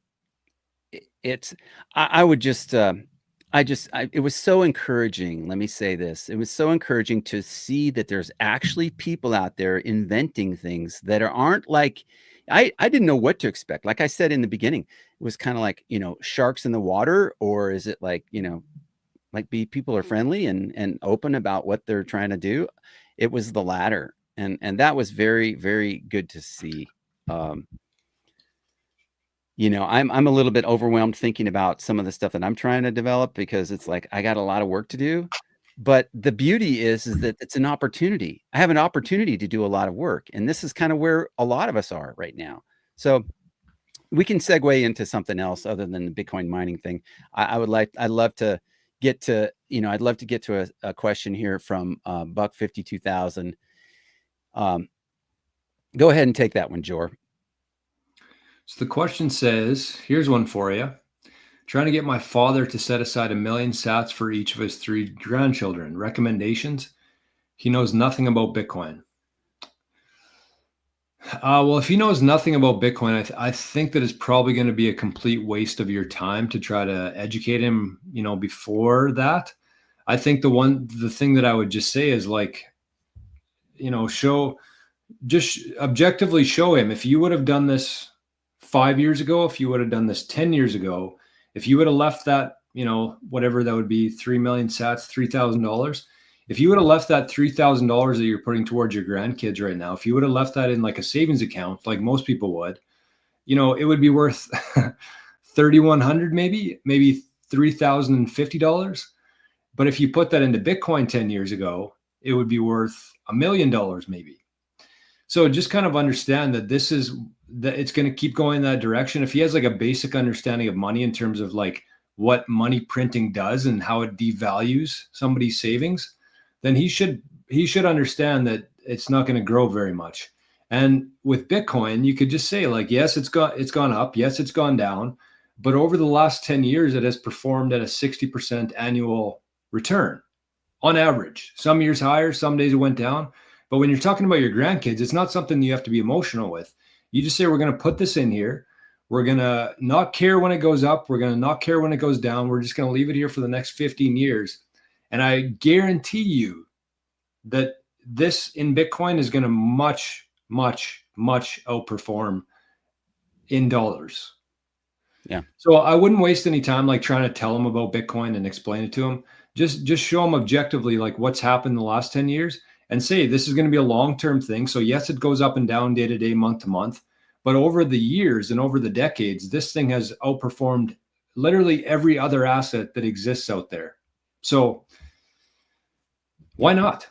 would just, it was so encouraging. Let me say this. It was so encouraging to see that there's actually people out there inventing things that aren't like, I didn't know what to expect. Like I said in the beginning, it was kind of like, sharks in the water, or is it like, like people are friendly and open about what they're trying to do. It was the latter. And that was very, very good to see. I'm a little bit overwhelmed thinking about some of the stuff that I'm trying to develop because it's like, I got a lot of work to do, but the beauty is that it's an opportunity. I have an opportunity to do a lot of work. And this is kind of where a lot of us are right now. So we can segue into something else other than the Bitcoin mining thing. I'd love to get to, I'd love to get to a question here from Buck 52,000. Go ahead and take that one, Jor. So the question says, here's one for you. Trying to get my father to set aside 1 million sats for each of his 3 grandchildren. Recommendations? He knows nothing about Bitcoin. Well, if he knows nothing about Bitcoin, I think that it's probably going to be a complete waste of your time to try to educate him, before that. I think the thing that I would just say is like, just objectively show him, if you would have done this 5 years ago, if you would have done this 10 years ago, if you would have left that, whatever that would be, 3 million sats, $3,000. If you would have left that $3,000 that you're putting towards your grandkids right now, if you would have left that in like a savings account, like most people would, it would be worth $3,100, maybe $3,050. But if you put that into Bitcoin 10 years ago, it would be worth $1 million, maybe. So just kind of understand that that it's going to keep going in that direction. If he has like a basic understanding of money in terms of like what money printing does and how it devalues somebody's savings, then he should understand that it's not going to grow very much. And with Bitcoin, you could just say like, yes, it's gone up. Yes, it's gone down. But over the last 10 years, it has performed at a 60% annual return on average. Some years higher, some days it went down. But when you're talking about your grandkids, it's not something you have to be emotional with. You just say, we're going to put this in here. We're going to not care when it goes up. We're going to not care when it goes down. We're just going to leave it here for the next 15 years. And I guarantee you that this in Bitcoin is going to much, much, much outperform in dollars. Yeah. So I wouldn't waste any time like trying to tell them about Bitcoin and explain it to them. Just show them objectively like what's happened in the last 10 years and say this is going to be a long-term thing. So yes, it goes up and down day to day, month to month. But over the years and over the decades, this thing has outperformed literally every other asset that exists out there. So why not?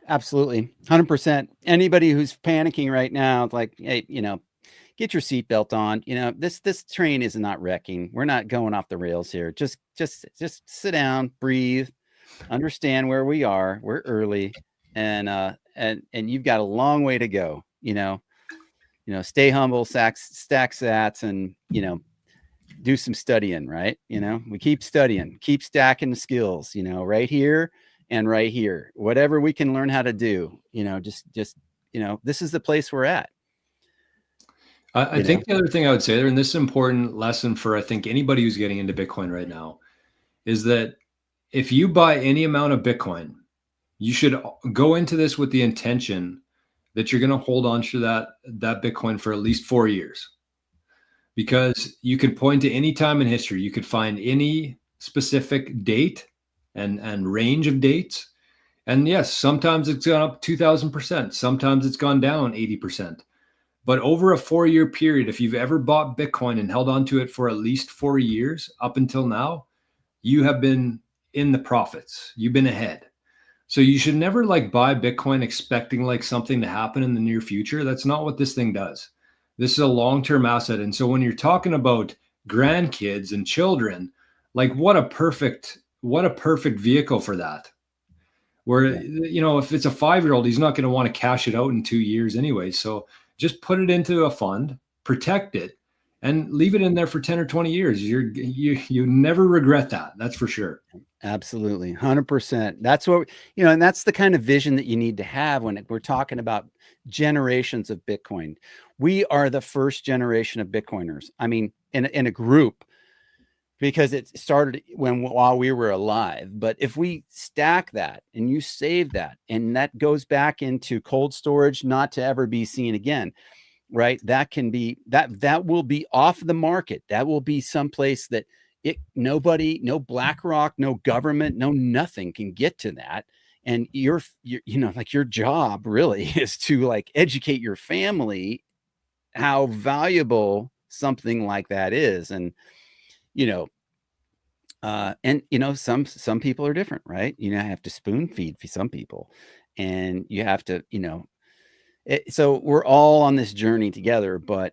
Absolutely. 100%. Anybody who's panicking right now, it's like, hey, get your seatbelt on. This train is not wrecking. We're not going off the rails here. Just sit down, breathe, understand where we are. We're early, and you've got a long way to go. Stay humble, stack sats, and do some studying, right? We keep studying, keep stacking the skills, right here and right here. Whatever we can learn how to do, just this is the place we're at. I think the other thing I would say there, and this is an important lesson for I think anybody who's getting into Bitcoin right now, is that if you buy any amount of Bitcoin, you should go into this with the intention that you're going to hold on to that Bitcoin for at least 4 years. Because you could point to any time in history, you could find any specific date and range of dates. And yes, sometimes it's gone up 2,000%. Sometimes it's gone down 80%. But over a 4-year period, if you've ever bought Bitcoin and held on to it for at least 4 years up until now, you have been in the profits. You've been ahead. So you should never buy Bitcoin expecting something to happen in the near future. That's not what this thing does. This is a long-term asset. And so when you're talking about grandkids and children, what a perfect vehicle for that. Where, if it's a 5-year-old, he's not going to want to cash it out in 2 years anyway. So just put it into a fund, protect it, and leave it in there for 10 or 20 years. You never regret that. That's for sure. Absolutely. 100%. That's what, and that's the kind of vision that you need to have when we're talking about generations of Bitcoin. We are the first generation of Bitcoiners. I mean, in a group, because it started while we were alive. But if we stack that and you save that, and that goes back into cold storage, not to ever be seen again, right? That will be off the market. That will be someplace that nobody, no BlackRock, no government, no nothing can get to that. And your job really is to educate your family how valuable something like that is. And some people are different, right? I have to spoon feed for some people, and you have to, so we're all on this journey together, but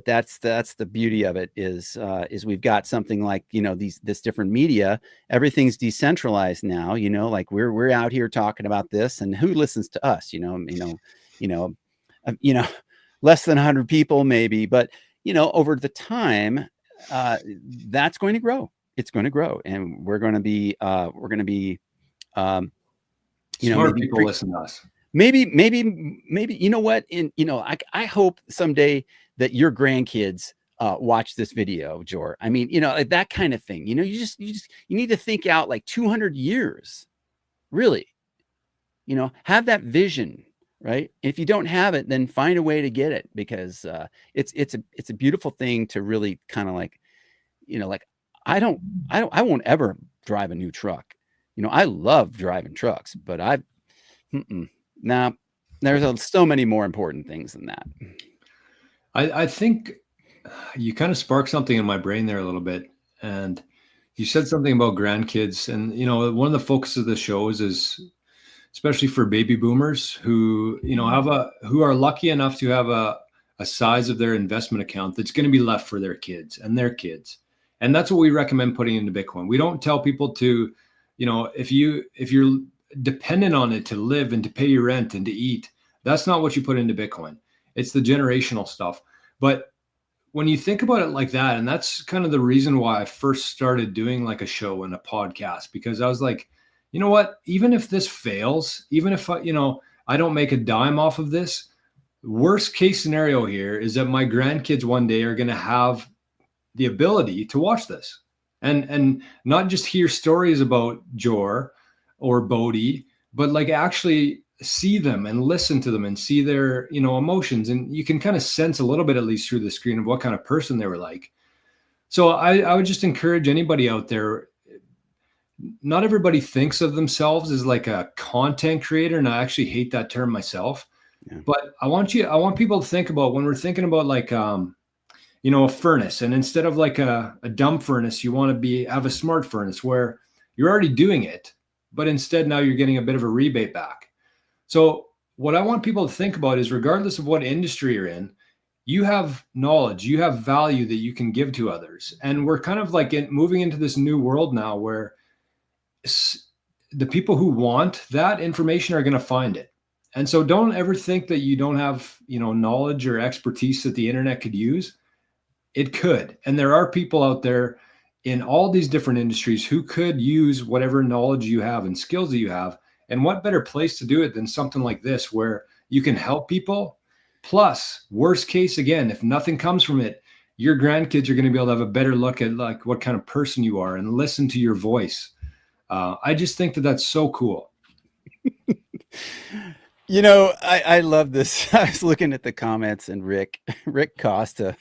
that's the beauty of it is we've got something like, this different media, everything's decentralized now, we're out here talking about this, and who listens to us, less than 100 people maybe, but over the time, that's going to grow. It's going to grow, and we're going to be smart people listen to us. Maybe, what? I hope someday that your grandkids watch this video, Jor. I mean, that kind of thing. You need to think out 200 years, really. Have that vision, right? And if you don't have it, then find a way to get it, because it's a beautiful thing to really kind of I won't ever drive a new truck. I love driving trucks, but now there's so many more important things than that. I think you kind of sparked something in my brain there a little bit, and you said something about grandkids, and one of the focuses of the shows is especially for baby boomers who who are lucky enough to have a size of their investment account that's going to be left for their kids and their kids. And that's what we recommend putting into Bitcoin. We don't tell people to, if you're dependent on it to live and to pay your rent and to eat, that's not what you put into Bitcoin. It's the generational stuff. But when you think about it like that, and that's kind of the reason why I first started doing a show and a podcast, because I was like, you know what, even if this fails, even if I don't make a dime off of this, worst case scenario here is that my grandkids one day are going to have the ability to watch this and not just hear stories about Jor or Bodhi, but actually see them and listen to them and see their, emotions. And you can kind of sense a little bit, at least through the screen, of what kind of person they were like. So I would just encourage anybody out there. Not everybody thinks of themselves as a content creator. And I actually hate that term myself, but I want people to think about, when we're thinking about a furnace, and instead of a dumb furnace, you want to have a smart furnace where you're already doing it, but instead now you're getting a bit of a rebate back. So what I want people to think about is, regardless of what industry you're in, you have knowledge, you have value that you can give to others. And we're kind of moving into this new world now where the people who want that information are going to find it. And so don't ever think that you don't have, knowledge or expertise that the internet could use. It could. And there are people out there in all these different industries who could use whatever knowledge you have and skills that you have. And what better place to do it than something like this, where you can help people. Plus, worst case, again, if nothing comes from it, your grandkids are going to be able to have a better look at like what kind of person you are and listen to your voice. I just think that that's so cool. I love this. I was looking at the comments, and Rick Costa,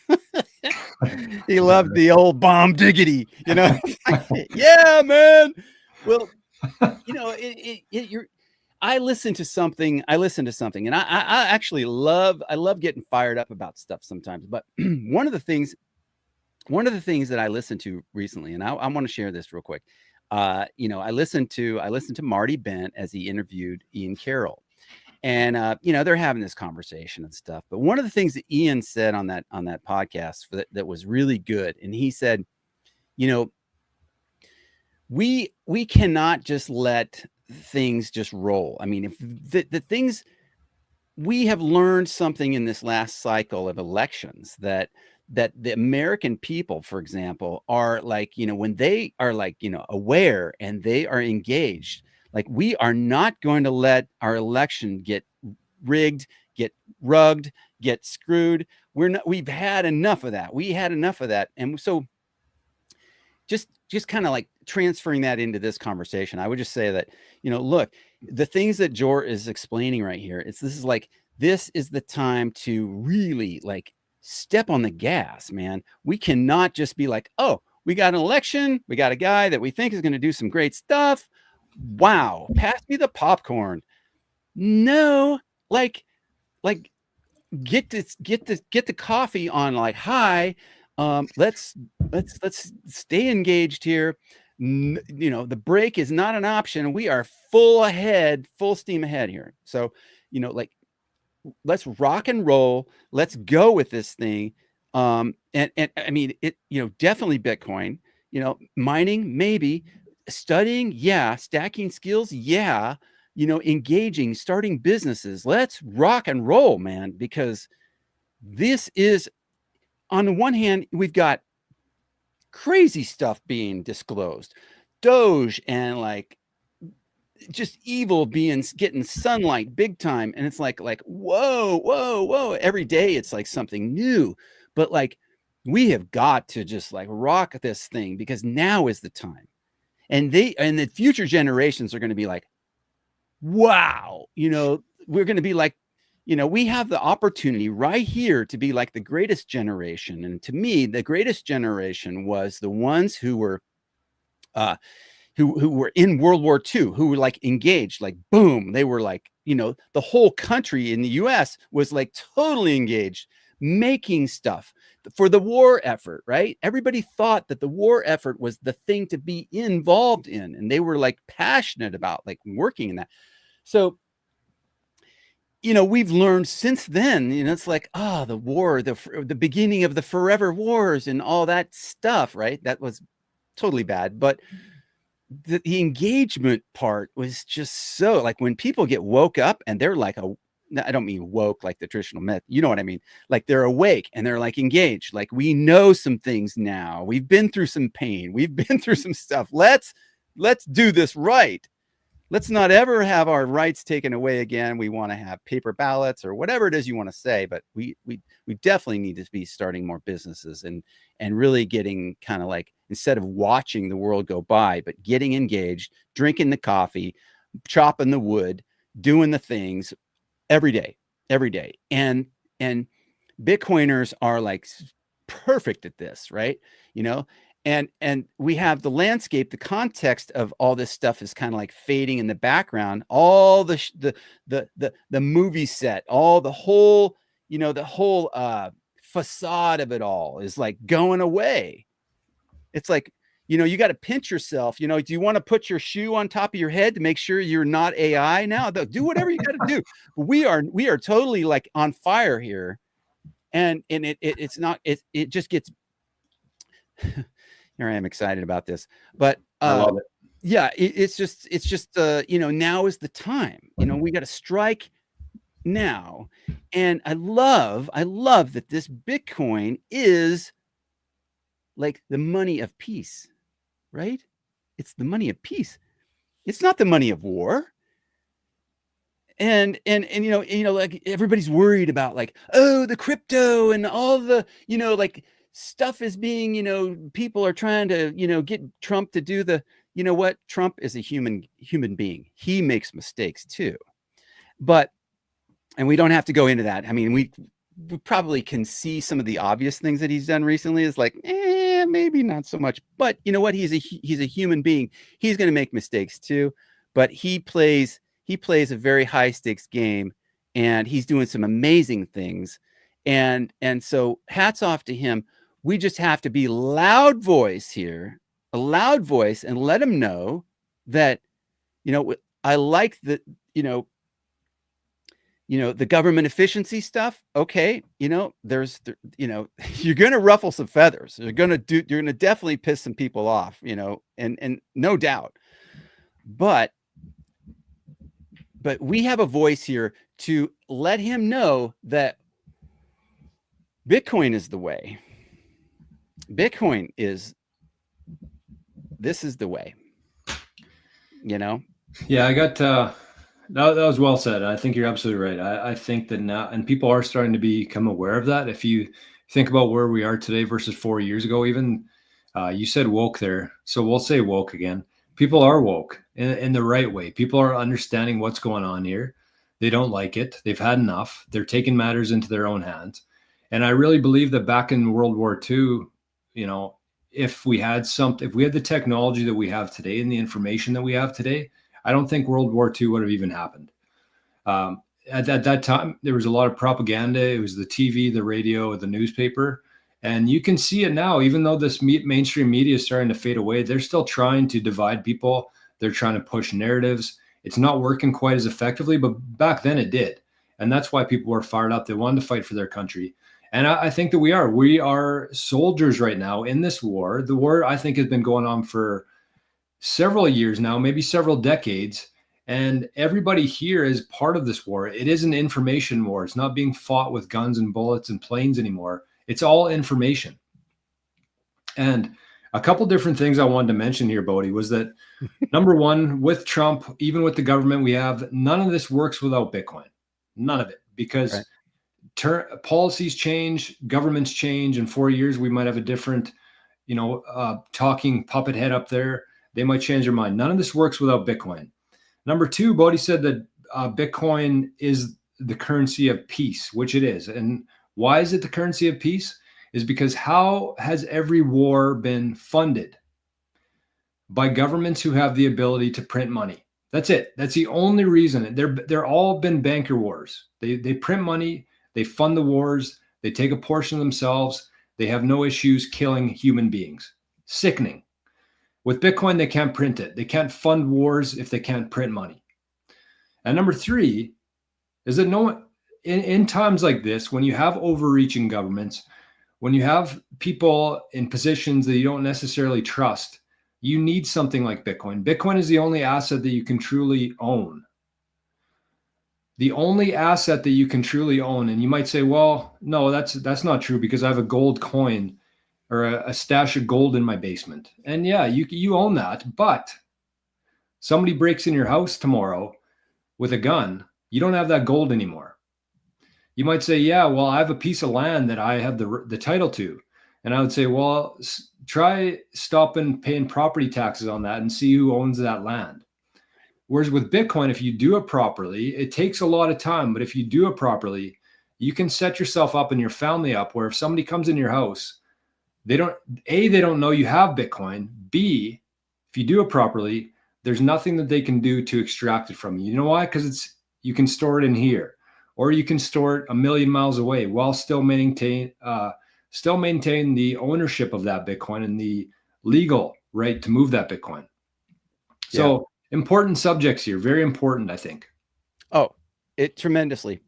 he loved the old bomb diggity, Yeah, man. Well, I listen to something, and I actually love getting fired up about stuff sometimes. But one of the things that I listened to recently, and I want to share this real quick. I listened to Marty Bent as he interviewed Ian Carroll, and they're having this conversation and stuff. But one of the things that Ian said on that podcast that was really good, and he said, we cannot just let things just roll. I mean, if the things, we have learned something in this last cycle of elections that the American people, for example, are like, when they are like, aware and they are engaged, like, we are not going to let our election get rigged, get rugged, get screwed. We've had enough of that. We had enough of that. And so just kind of like transferring that into this conversation, I would just say that, look, the things that Jor is explaining right here, this is the time to really like step on the gas, man. We cannot just be like, oh, we got an election, we got a guy that we think is going to do some great stuff. Wow, pass me the popcorn. No, like get the coffee on like high. Let's stay engaged here. The break is not an option. We are full steam ahead here. So, let's rock and roll. Let's go with this thing. And I mean, definitely Bitcoin, mining, maybe, studying. Yeah. Stacking skills. Yeah. Engaging, starting businesses. Let's rock and roll, man, because this is, on the one hand, we've got crazy stuff being disclosed, Doge, and like just evil getting sunlight big time. And it's like, whoa. Every day it's like something new, but like, we have got to just like rock this thing, because now is the time. And the future generations are going to be like, wow, we're going to be like, we have the opportunity right here to be like the greatest generation. And to me, the greatest generation was the ones who were who were in World War II, who were like engaged, like boom, they were like, the whole country in the US was like totally engaged, making stuff for the war effort, right? Everybody thought that the war effort was the thing to be involved in, and they were like passionate about like working in that. So we've learned since then, it's like, the war, the beginning of the forever wars and all that stuff, right? That was totally bad. But the engagement part was just so, like, when people get woke up and they're like, I don't mean woke like the traditional myth, you know what I mean? Like, they're awake and they're like engaged. Like, we know some things now. We've been through some pain. We've been through some stuff. Let's do this right. Let's not ever have our rights taken away again. We want to have paper ballots or whatever it is you want to say, but we definitely need to be starting more businesses and really getting kind of like, instead of watching the world go by, but getting engaged, drinking the coffee, chopping the wood, doing the things every day. And Bitcoiners are like perfect at this, right? And we have the landscape, the context of all this stuff is kind of like fading in the background. All the movie set, all the whole, the whole facade of it all is like going away. It's like, you got to pinch yourself. Do you want to put your shoe on top of your head to make sure you're not AI now? Do whatever you got to do. We are totally like on fire here, and it's not. It just gets. Here I am excited about this, but I love it. yeah, it's just now is the time. We got to strike now. And I love that this Bitcoin is like the money of peace, right? It's the money of peace. It's not the money of war. And like everybody's worried about like, oh, the crypto and all the, like stuff is being, people are trying to, get Trump to do the, what? Trump is a human being. He makes mistakes too. But and we don't have to go into that. I mean, we probably can see some of the obvious things that he's done recently is like, maybe not so much. But you know what? He's a human being. He's going to make mistakes too. But he plays a very high stakes game, and he's doing some amazing things. And so hats off to him. We just have to be loud voice here, a loud voice, and let him know that, I like the, the government efficiency stuff. Okay. There's, you're going to ruffle some feathers. You're going to definitely piss some people off, and no doubt, but we have a voice here to let him know that Bitcoin is the way. This is the way, Yeah, I got, that was well said. I think you're absolutely right. I think that now, and people are starting to become aware of that. If you think about where we are today versus 4 years ago, even, you said woke there. So we'll say woke again. People are woke in the right way. People are understanding what's going on here. They don't like it. They've had enough. They're taking matters into their own hands. And I really believe that back in World War II, if we had the technology that we have today and the information that we have today, I don't think World War II would have even happened. At that time, there was a lot of propaganda. It was the TV, the radio, the newspaper. And you can see it now, even though this mainstream media is starting to fade away, they're still trying to divide people. They're trying to push narratives. It's not working quite as effectively, but back then it did. And that's why people were fired up. They wanted to fight for their country. And I think that we are soldiers right now in this war. The war, I think, has been going on for several years now, maybe several decades. And everybody here is part of this war. It is an information war. It's not being fought with guns and bullets and planes anymore. It's all information. And a couple different things I wanted to mention here, Bodie, was that number one, with Trump, even with the government we have, none of this works without Bitcoin. None of it, because policies change, governments change. In 4 years, we might have a different, talking puppet head up there. They might change their mind. None of this works without Bitcoin. Number two, Bodie said that Bitcoin is the currency of peace, which it is. And why is it the currency of peace? Is because how has every war been funded? By governments who have the ability to print money. That's it. That's the only reason. They're all been banker wars. They print money. They fund the wars. They take a portion of themselves. They have no issues killing human beings. Sickening. With Bitcoin, they can't print it. They can't fund wars if they can't print money. And number three is that in times like this, when you have overreaching governments, when you have people in positions that you don't necessarily trust, you need something like Bitcoin. Bitcoin is the only asset that you can truly own. The only asset that you can truly own. And you might say, well, no, that's not true because I have a gold coin or a stash of gold in my basement. And yeah, you own that, but somebody breaks in your house tomorrow with a gun, you don't have that gold anymore. You might say, yeah, well, I have a piece of land that I have the title to. And I would say, well, try stopping paying property taxes on that and see who owns that land. Whereas with Bitcoin, if you do it properly, it takes a lot of time, but if you do it properly, you can set yourself up and your family up where if somebody comes in your house, they don't know you have Bitcoin. B, if you do it properly, there's nothing that they can do to extract it from you. You know why? Because you can store it in here, or you can store it a million miles away while still maintain the ownership of that Bitcoin and the legal right to move that Bitcoin. So important subjects here, very important, I think. Oh, it tremendously.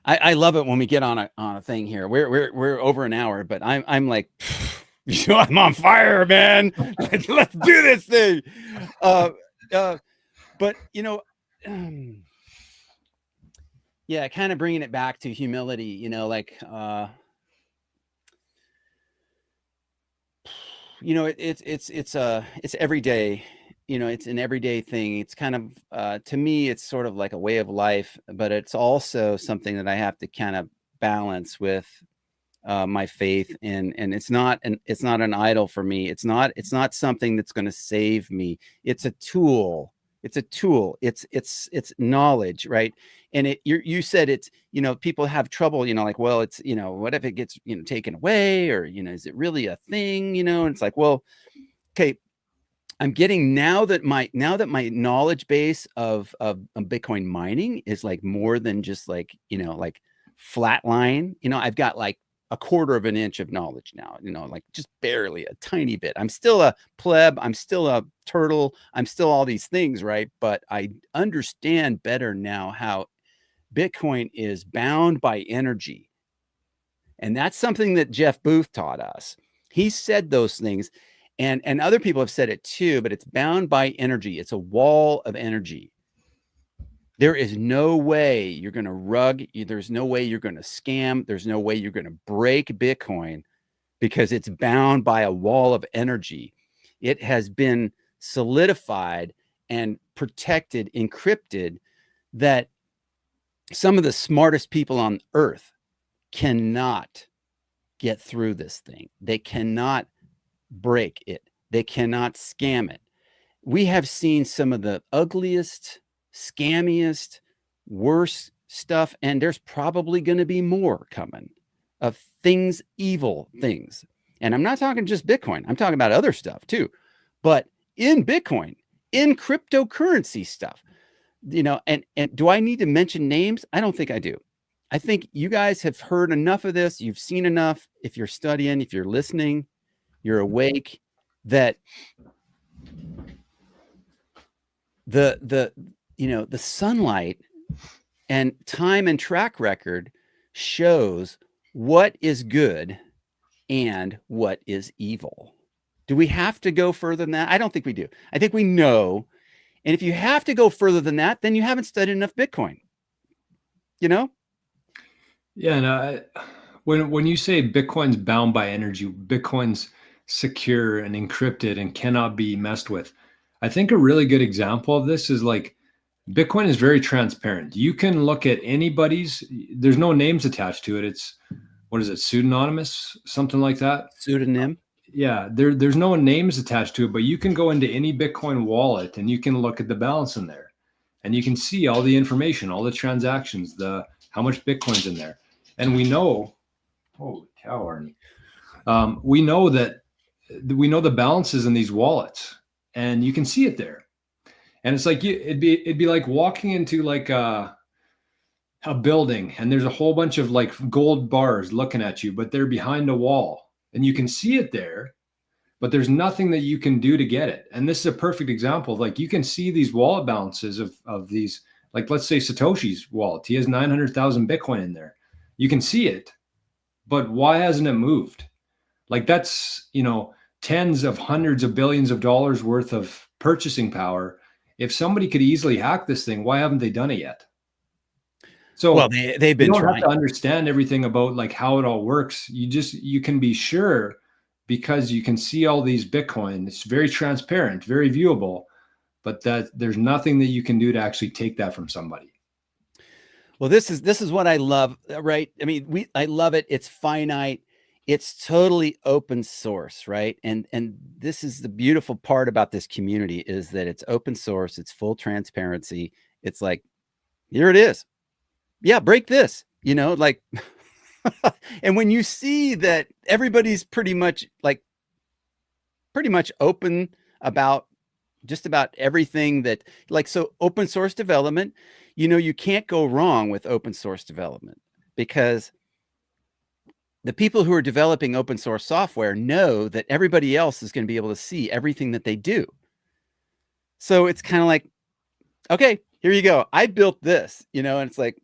I love it when we get on a thing here. We're over an hour, but I'm like, I'm on fire, man. Let's do this thing. But yeah, kind of bringing it back to humility, it's every day. It's an everyday thing. It's kind of to me, it's sort of like a way of life, but it's also something that I have to kind of balance with my faith, and it's not an idol for me. It's not something that's going to save me. It's a tool. It's knowledge, right? And you said it's, people have trouble, like, well, it's, what if it gets, taken away, or, is it really a thing, and it's like, well, okay, I'm getting now that my knowledge base of Bitcoin mining is like more than just like, like flatline, I've got like a quarter of an inch of knowledge now, like just barely, a tiny bit. I'm still a pleb. I'm still a turtle. I'm still all these things, right? But I understand better now how Bitcoin is bound by energy. And that's something that Jeff Booth taught us. He said those things, and other people have said it too, but it's bound by energy. It's a wall of energy. There is no way you're going to rug. There's no way you're going to scam. There's no way you're going to break Bitcoin, because it's bound by a wall of energy. It has been solidified and protected, encrypted, that some of the smartest people on earth cannot get through this thing. They cannot break it. They cannot scam it. We have seen some of the ugliest, scammiest, worst stuff, and there's probably going to be more coming of things, evil things. And I'm not talking just Bitcoin. I'm talking about other stuff too. But in Bitcoin, in cryptocurrency stuff, and do I need to mention names? I don't think I do. I think you guys have heard enough of this. You've seen enough. If you're studying, if you're listening, you're awake, that the sunlight and time and track record shows what is good and what is evil. Do we have to go further than that? I don't think we do. I think we know. And if you have to go further than that, then you haven't studied enough Bitcoin. Yeah, and when you say Bitcoin's bound by energy, Bitcoin's secure and encrypted and cannot be messed with, I think a really good example of this is like Bitcoin is very transparent. You can look at anybody's, there's no names attached to it. It's, what is it, pseudonymous, something like that? Pseudonym. Yeah, there's no names attached to it, but you can go into any Bitcoin wallet and you can look at the balance in there, and you can see all the information, all the transactions, how much Bitcoin's in there. And we know, holy cow, Arnie, we know the balances in these wallets, and you can see it there. And it's like it'd be like walking into like a building, and there's a whole bunch of like gold bars looking at you, but they're behind a wall, and you can see it there, but there's nothing that you can do to get it. And this is a perfect example of like, you can see these wallet balances of these, like, let's say Satoshi's wallet, he has 900,000 Bitcoin in there. You can see it, but why hasn't it moved? Like, that's, tens of hundreds of billions of dollars worth of purchasing power. If somebody could easily hack this thing, why haven't they done it yet? So, well, they've been you don't trying have to understand everything about like how it all works. You can be sure, because you can see all these Bitcoin. It's very transparent, very viewable, but that there's nothing that you can do to actually take that from somebody. Well, this is what I love, right? I mean, I love it. It's finite. It's totally open source, right? And this is the beautiful part about this community, is that it's open source. It's full transparency. It's like, here it is. Yeah, break this, like, and when you see that everybody's pretty much open about just about everything, that like, so open source development, you can't go wrong with open source development, because the people who are developing open source software know that everybody else is going to be able to see everything that they do. So it's kind of like, okay, here you go. I built this, and it's like,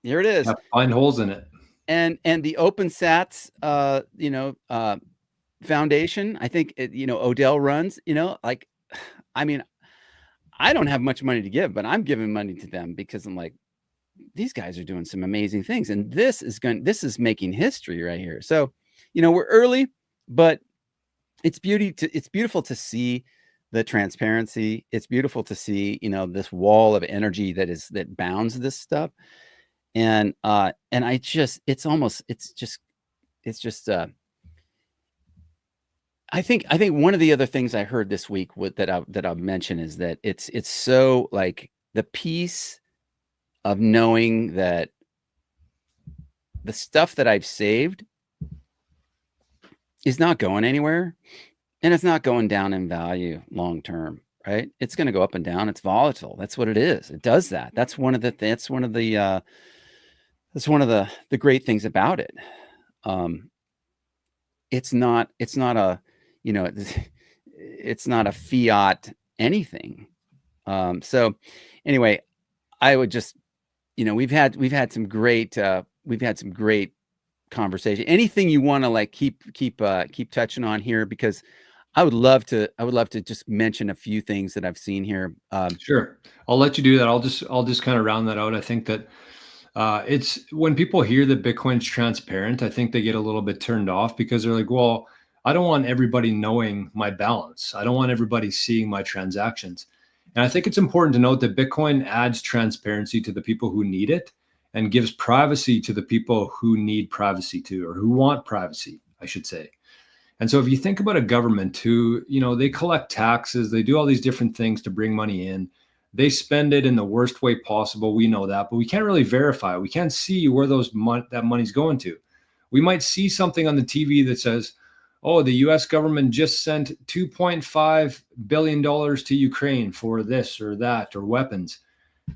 here it is. Find holes in it. And the open sats, foundation. I think Odell runs. Like, I mean, I don't have much money to give, but I'm giving money to them because I'm like, these guys are doing some amazing things, and this is making history right here. So, we're early, but it's beautiful to see the transparency. It's beautiful to see, this wall of energy that bounds this stuff. And I just, I think one of the other things I heard this week that I'll mention is that it's so like the peace of knowing that the stuff that I've saved is not going anywhere, and it's not going down in value long term, right? It's going to go up and down. It's volatile. That's what it is. It does that. That's one of the great things about it. It's not a, it's not a fiat anything. So anyway, I would just, we've had some great conversation. Anything you want to like keep touching on here, because I would love to just mention a few things that I've seen here. Sure. I'll let you do that. I'll just kind of round that out. I think that it's when people hear that Bitcoin's transparent, I think they get a little bit turned off because they're like, well, I don't want everybody knowing my balance. I don't want everybody seeing my transactions. And I think it's important to note that Bitcoin adds transparency to the people who need it and gives privacy to the people who need privacy too, or who want privacy, I should say. And so if you think about a government who, they collect taxes, they do all these different things to bring money in, they spend it in the worst way possible. We know that, but we can't really verify. We can't see where that money's going to. We might see something on the TV that says, oh, the US government just sent $2.5 billion to Ukraine for this or that or weapons.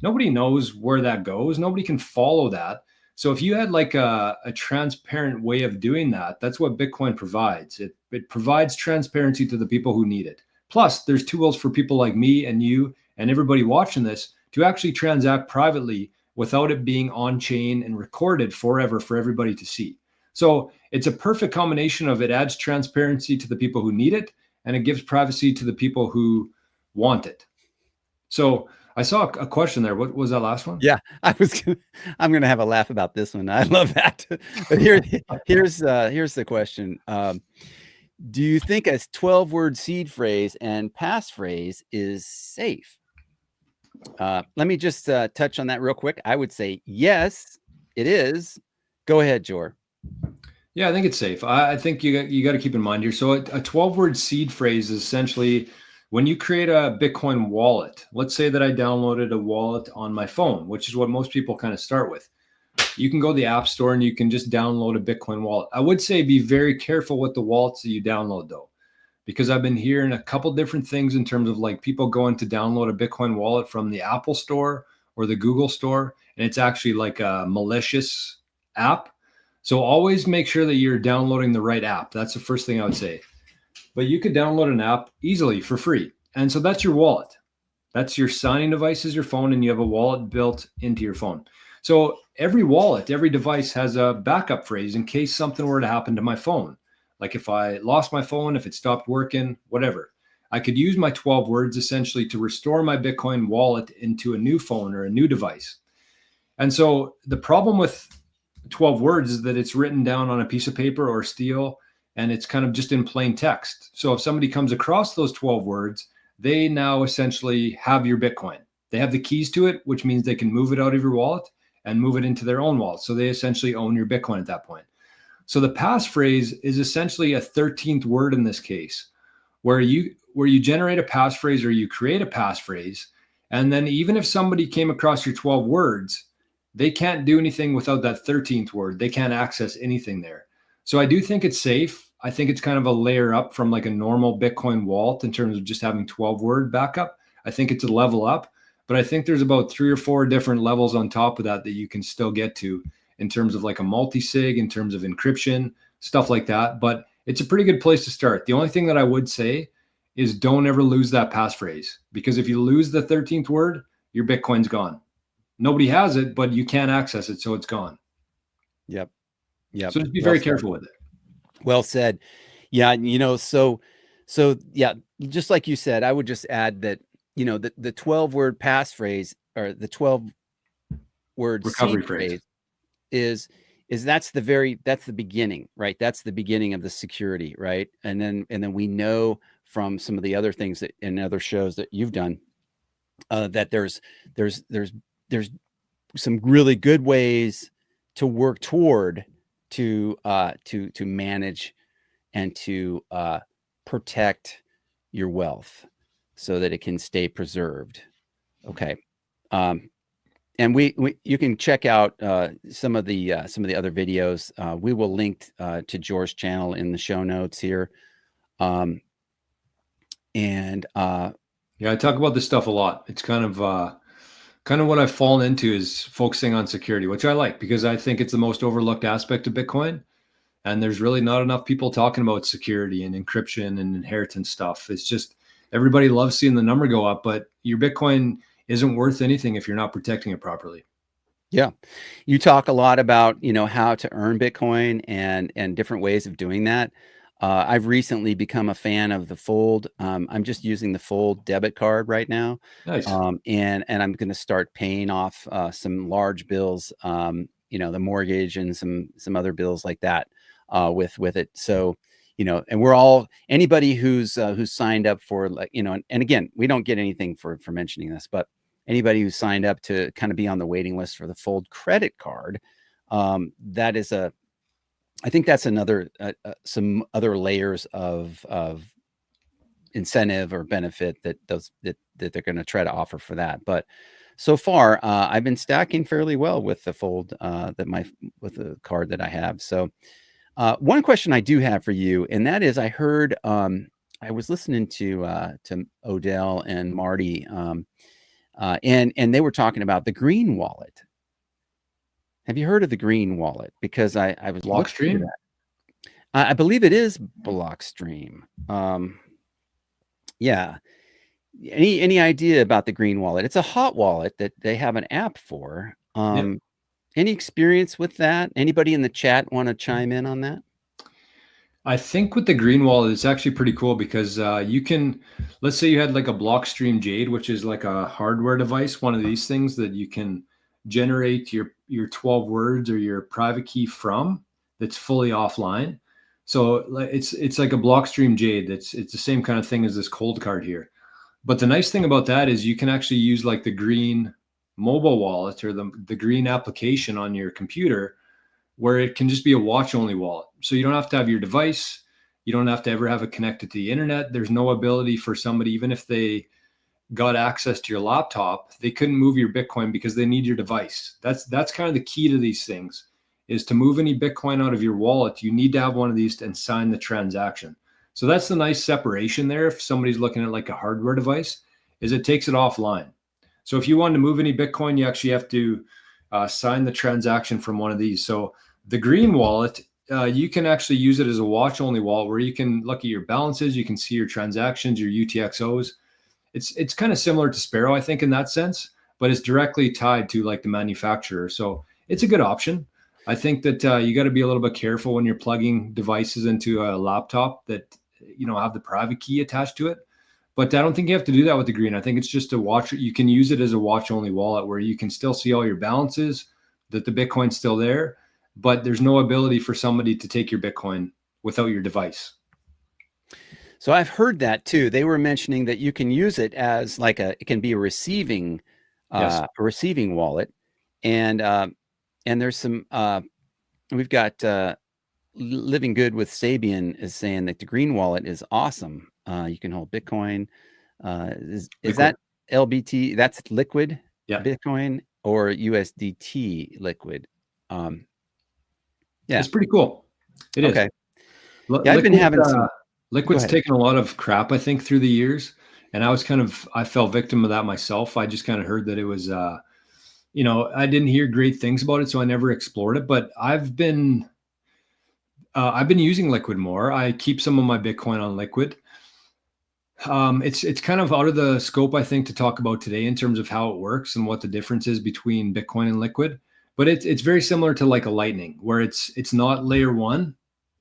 Nobody knows where that goes. Nobody can follow that. So if you had like a transparent way of doing that, that's what Bitcoin provides. It provides transparency to the people who need it. Plus, there's tools for people like me and you and everybody watching this to actually transact privately without it being on chain and recorded forever for everybody to see. So it's a perfect combination of it adds transparency to the people who need it, and it gives privacy to the people who want it. So I saw a question there. What was that last one? Yeah, I'm going to have a laugh about this one. I love that. But here's the question. Do you think a 12-word seed phrase and passphrase is safe? Let me just touch on that real quick. I would say yes, it is. Go ahead, Jor. Yeah, I think it's safe. I think you got to keep in mind here. So a 12-word seed phrase is essentially when you create a Bitcoin wallet. Let's say that I downloaded a wallet on my phone, which is what most people kind of start with. You can go to the App Store and you can just download a Bitcoin wallet. I would say be very careful with the wallets that you download, though, because I've been hearing a couple different things in terms of like people going to download a Bitcoin wallet from the Apple Store or the Google Store, and it's actually like a malicious app. So always make sure that you're downloading the right app. That's the first thing I would say. But you could download an app easily for free. And so that's your wallet. That's your signing device is your phone, and you have a wallet built into your phone. So every wallet, every device has a backup phrase in case something were to happen to my phone. Like if I lost my phone, if it stopped working, whatever. I could use my 12 words essentially to restore my Bitcoin wallet into a new phone or a new device. And so the problem with 12 words is that it's written down on a piece of paper or steel, and it's kind of just in plain text. So if somebody comes across those 12 words, they now essentially have your Bitcoin. They have the keys to it, which means they can move it out of your wallet and move it into their own wallet. So they essentially own your Bitcoin at that point. So the passphrase is essentially a 13th word in this case, where you generate a passphrase or you create a passphrase, and then even if somebody came across your 12 words, they can't do anything without that 13th word. They can't access anything there. So I do think it's safe. I think it's kind of a layer up from like a normal Bitcoin wallet in terms of just having 12-word backup. I think it's a level up, but I think there's about 3 or 4 different levels on top of that you can still get to in terms of like a multi-sig, in terms of encryption, stuff like that. But it's a pretty good place to start. The only thing that I would say is don't ever lose that passphrase, because if you lose the 13th word, your Bitcoin's gone. Nobody has it, but you can't access it, so it's gone. Yep. So just be very careful with it. Well said. Yeah, so yeah, just like you said, I would just add that, the 12-word passphrase or the 12-word Recovery seed phrase. phrase is that's the beginning, right? That's the beginning of the security, right? And then we know from some of the other things that in other shows that you've done, that there's there's some really good ways to work toward to manage and to protect your wealth so that it can stay preserved. Okay. Um, and we you can check out some of the other videos. We will link to George's channel in the show notes here. Um, and Yeah, I talk about this stuff a lot. It's kind of what I've fallen into is focusing on security, which I like because I think it's the most overlooked aspect of Bitcoin. And there's really not enough people talking about security and encryption and inheritance stuff. It's just everybody loves seeing the number go up, but your Bitcoin isn't worth anything if you're not protecting it properly. yeah, you talk a lot about, how to earn Bitcoin and different ways of doing that. I've recently become a fan of the Fold. I'm just using the Fold debit card right now, Nice. and I'm going to start paying off some large bills, the mortgage and some other bills like that with it. So, and we're all anybody who's signed up for, like, and again, we don't get anything for mentioning this, but anybody who's signed up to kind of be on the waiting list for the Fold credit card, that is I think that's another some other layers of incentive or benefit that they're going to try to offer for that. But so far, I've been stacking fairly well with the Fold with the card that I have. So one question I do have for you, and that is, I heard I was listening to Odell and Marty. And they were talking about the Green Wallet. Have you heard of the Green Wallet? Because I was looking into Blockstream? that. I believe it is Blockstream. Yeah. Any idea about the Green Wallet? It's a hot wallet that they have an app for. Yeah. Any experience with that? Anybody in the chat want to chime in on that? I think with the green wallet, it's actually pretty cool because you can, let's say you had like a Blockstream Jade, which is like a hardware device, one of these things that you can generate your 12 words or your private key from that's fully offline. So it's like a Blockstream Jade. It's the same kind of thing as this cold card here. But the nice thing about that is you can actually use like the green mobile wallet or the green application on your computer where it can just be a watch only wallet. So you don't have to have your device. You don't have to ever have it connected to the internet. There's no ability for somebody, even if they got access to your laptop, they couldn't move your Bitcoin because they need your device. That's kind of the key to these things is to move any Bitcoin out of your wallet. You need to have one of these and sign the transaction. So that's the nice separation there. If somebody's looking at like a hardware device, is it takes it offline. So if you want to move any Bitcoin, you actually have to sign the transaction from one of these. So the green wallet, you can actually use it as a watch only wallet where you can look at your balances, you can see your transactions, your UTXOs. It's kind of similar to Sparrow, I think, in that sense, but it's directly tied to like the manufacturer. So it's a good option. I think that you got to be a little bit careful when you're plugging devices into a laptop that have the private key attached to it. But I don't think you have to do that with the green. I think it's just a watch. You can use it as a watch only wallet where you can still see all your balances, that the Bitcoin's still there, but there's no ability for somebody to take your Bitcoin without your device. So I've heard that too. They were mentioning that you can use it as it can be a receiving wallet, and there's some we've got Living Good with Sabian is saying that the green wallet is awesome. You can hold Bitcoin. Is that LBT? That's liquid Bitcoin or USDT liquid? Yeah, it's pretty cool. It is. Okay. Yeah, I've been having some. Liquid's taken a lot of crap, I think, through the years, and I fell victim of that myself. I just kind of heard that it was, I didn't hear great things about it, so I never explored it. But I've been using Liquid more. I keep some of my Bitcoin on Liquid. It's kind of out of the scope, I think, to talk about today in terms of how it works and what the difference is between Bitcoin and Liquid. But it's very similar to like a Lightning, where it's not layer one.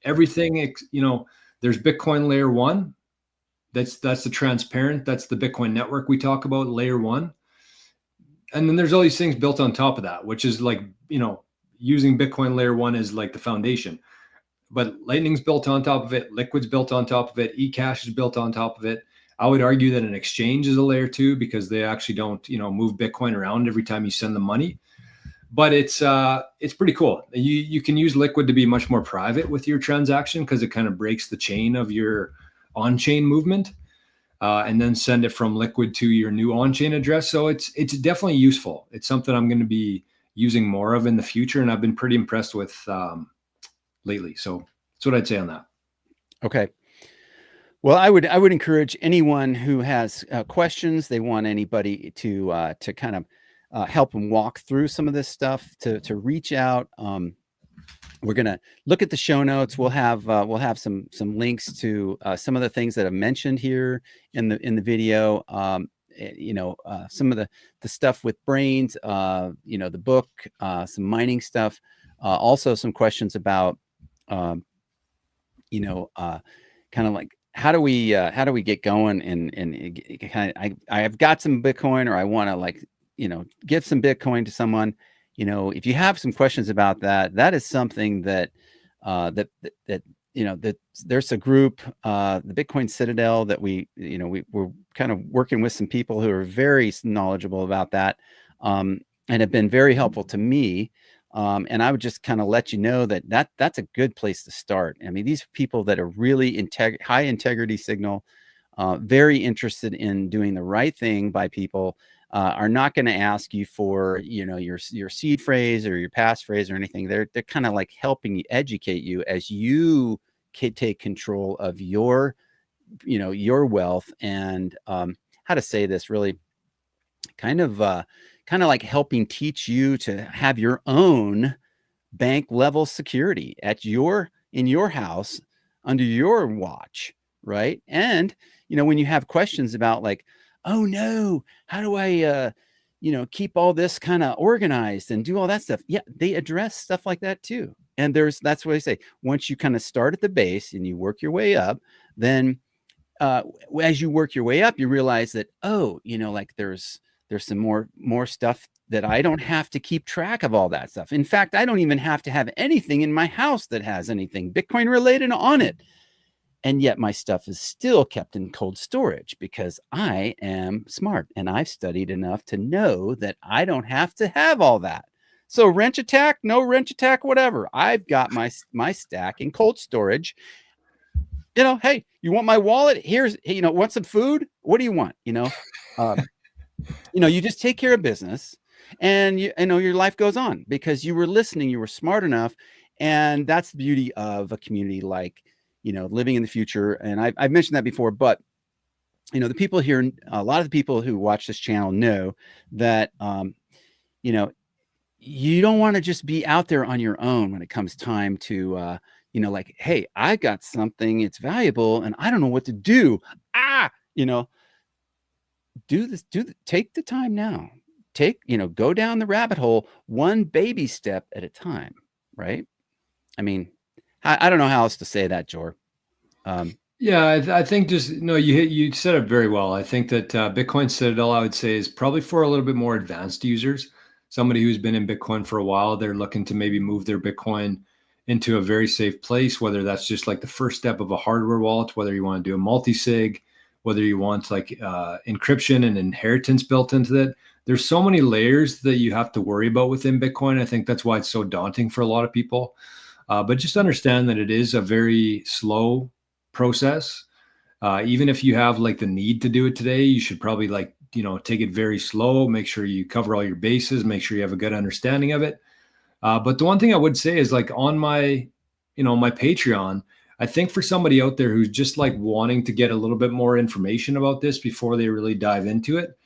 Everything, There's Bitcoin layer 1. That's the transparent. That's the Bitcoin network we talk about, layer 1. And then there's all these things built on top of that, which is like, using Bitcoin layer 1 as like the foundation. But Lightning's built on top of it. Liquid's built on top of it. eCash is built on top of it. I would argue that an exchange is a layer 2 because they actually don't, move Bitcoin around every time you send them money. But it's pretty cool. You can use Liquid to be much more private with your transaction because it kind of breaks the chain of your on-chain movement, and then send it from Liquid to your new on-chain address. So it's definitely useful. It's something I'm going to be using more of in the future, and I've been pretty impressed with lately. So that's what I'd say on that. Okay. Well, I would encourage anyone who has questions, they want anybody to kind of help them walk through some of this stuff, to reach out. We're gonna look at the show notes. We'll have some links to some of the things that I've mentioned here in the video. Some of the stuff with Braiins, the book, some mining stuff, also some questions about, kind of like how do we get going, and kind of, I have got some Bitcoin, or I want to give some Bitcoin to someone. If you have some questions about that, that is something that there's a group, the Bitcoin Citadel, that we're kind of working with some people who are very knowledgeable about that, and have been very helpful to me. And I would just kind of let you know that's a good place to start. I mean, these people that are really high integrity signal, very interested in doing the right thing by people, are not going to ask you for, your seed phrase or your passphrase or anything. They're kind of like helping you, educate you as you take control of your wealth, and how to say this, really kind of like helping teach you to have your own bank level security in your house, under your watch, right? And when you have questions about like, oh no, how do I keep all this kind of organized and do all that stuff? Yeah, they address stuff like that too. And that's what I say. Once you kind of start at the base and you work your way up, then as you work your way up, you realize that, like there's some more stuff that I don't have to keep track of all that stuff. In fact, I don't even have to have anything in my house that has anything Bitcoin related on it. And yet my stuff is still kept in cold storage because I am smart and I've studied enough to know that I don't have to have all that. So wrench attack, no wrench attack, whatever. I've got my stack in cold storage. Hey, you want my wallet? Here's, want some food? What do you want? You just take care of business, and your life goes on because you were listening, you were smart enough. And that's the beauty of a community like, living in the future. And I've mentioned that before, but the people here, a lot of the people who watch this channel know that, you don't want to just be out there on your own when it comes time to, like, hey, I got something, it's valuable and I don't know what to do. Do this, take the time now, go down the rabbit hole, one baby step at a time. Right. I mean, I don't know how else to say that, Jor. Yeah, I think just you said it very well. I think that Bitcoin Citadel, I would say, is probably for a little bit more advanced users. Somebody who's been in Bitcoin for a while, they're looking to maybe move their Bitcoin into a very safe place, whether that's just like the first step of a hardware wallet, whether you want to do a multi-sig, whether you want like encryption and inheritance built into it. There's so many layers that you have to worry about within Bitcoin. I think that's why it's so daunting for a lot of people. But just understand that it is a very slow process. Even if you have like the need to do it today, you should probably take it very slow, make sure you cover all your bases, make sure you have a good understanding of it. But the one thing I would say is like on my Patreon, I think for somebody out there who's just like wanting to get a little bit more information about this before they really dive into it,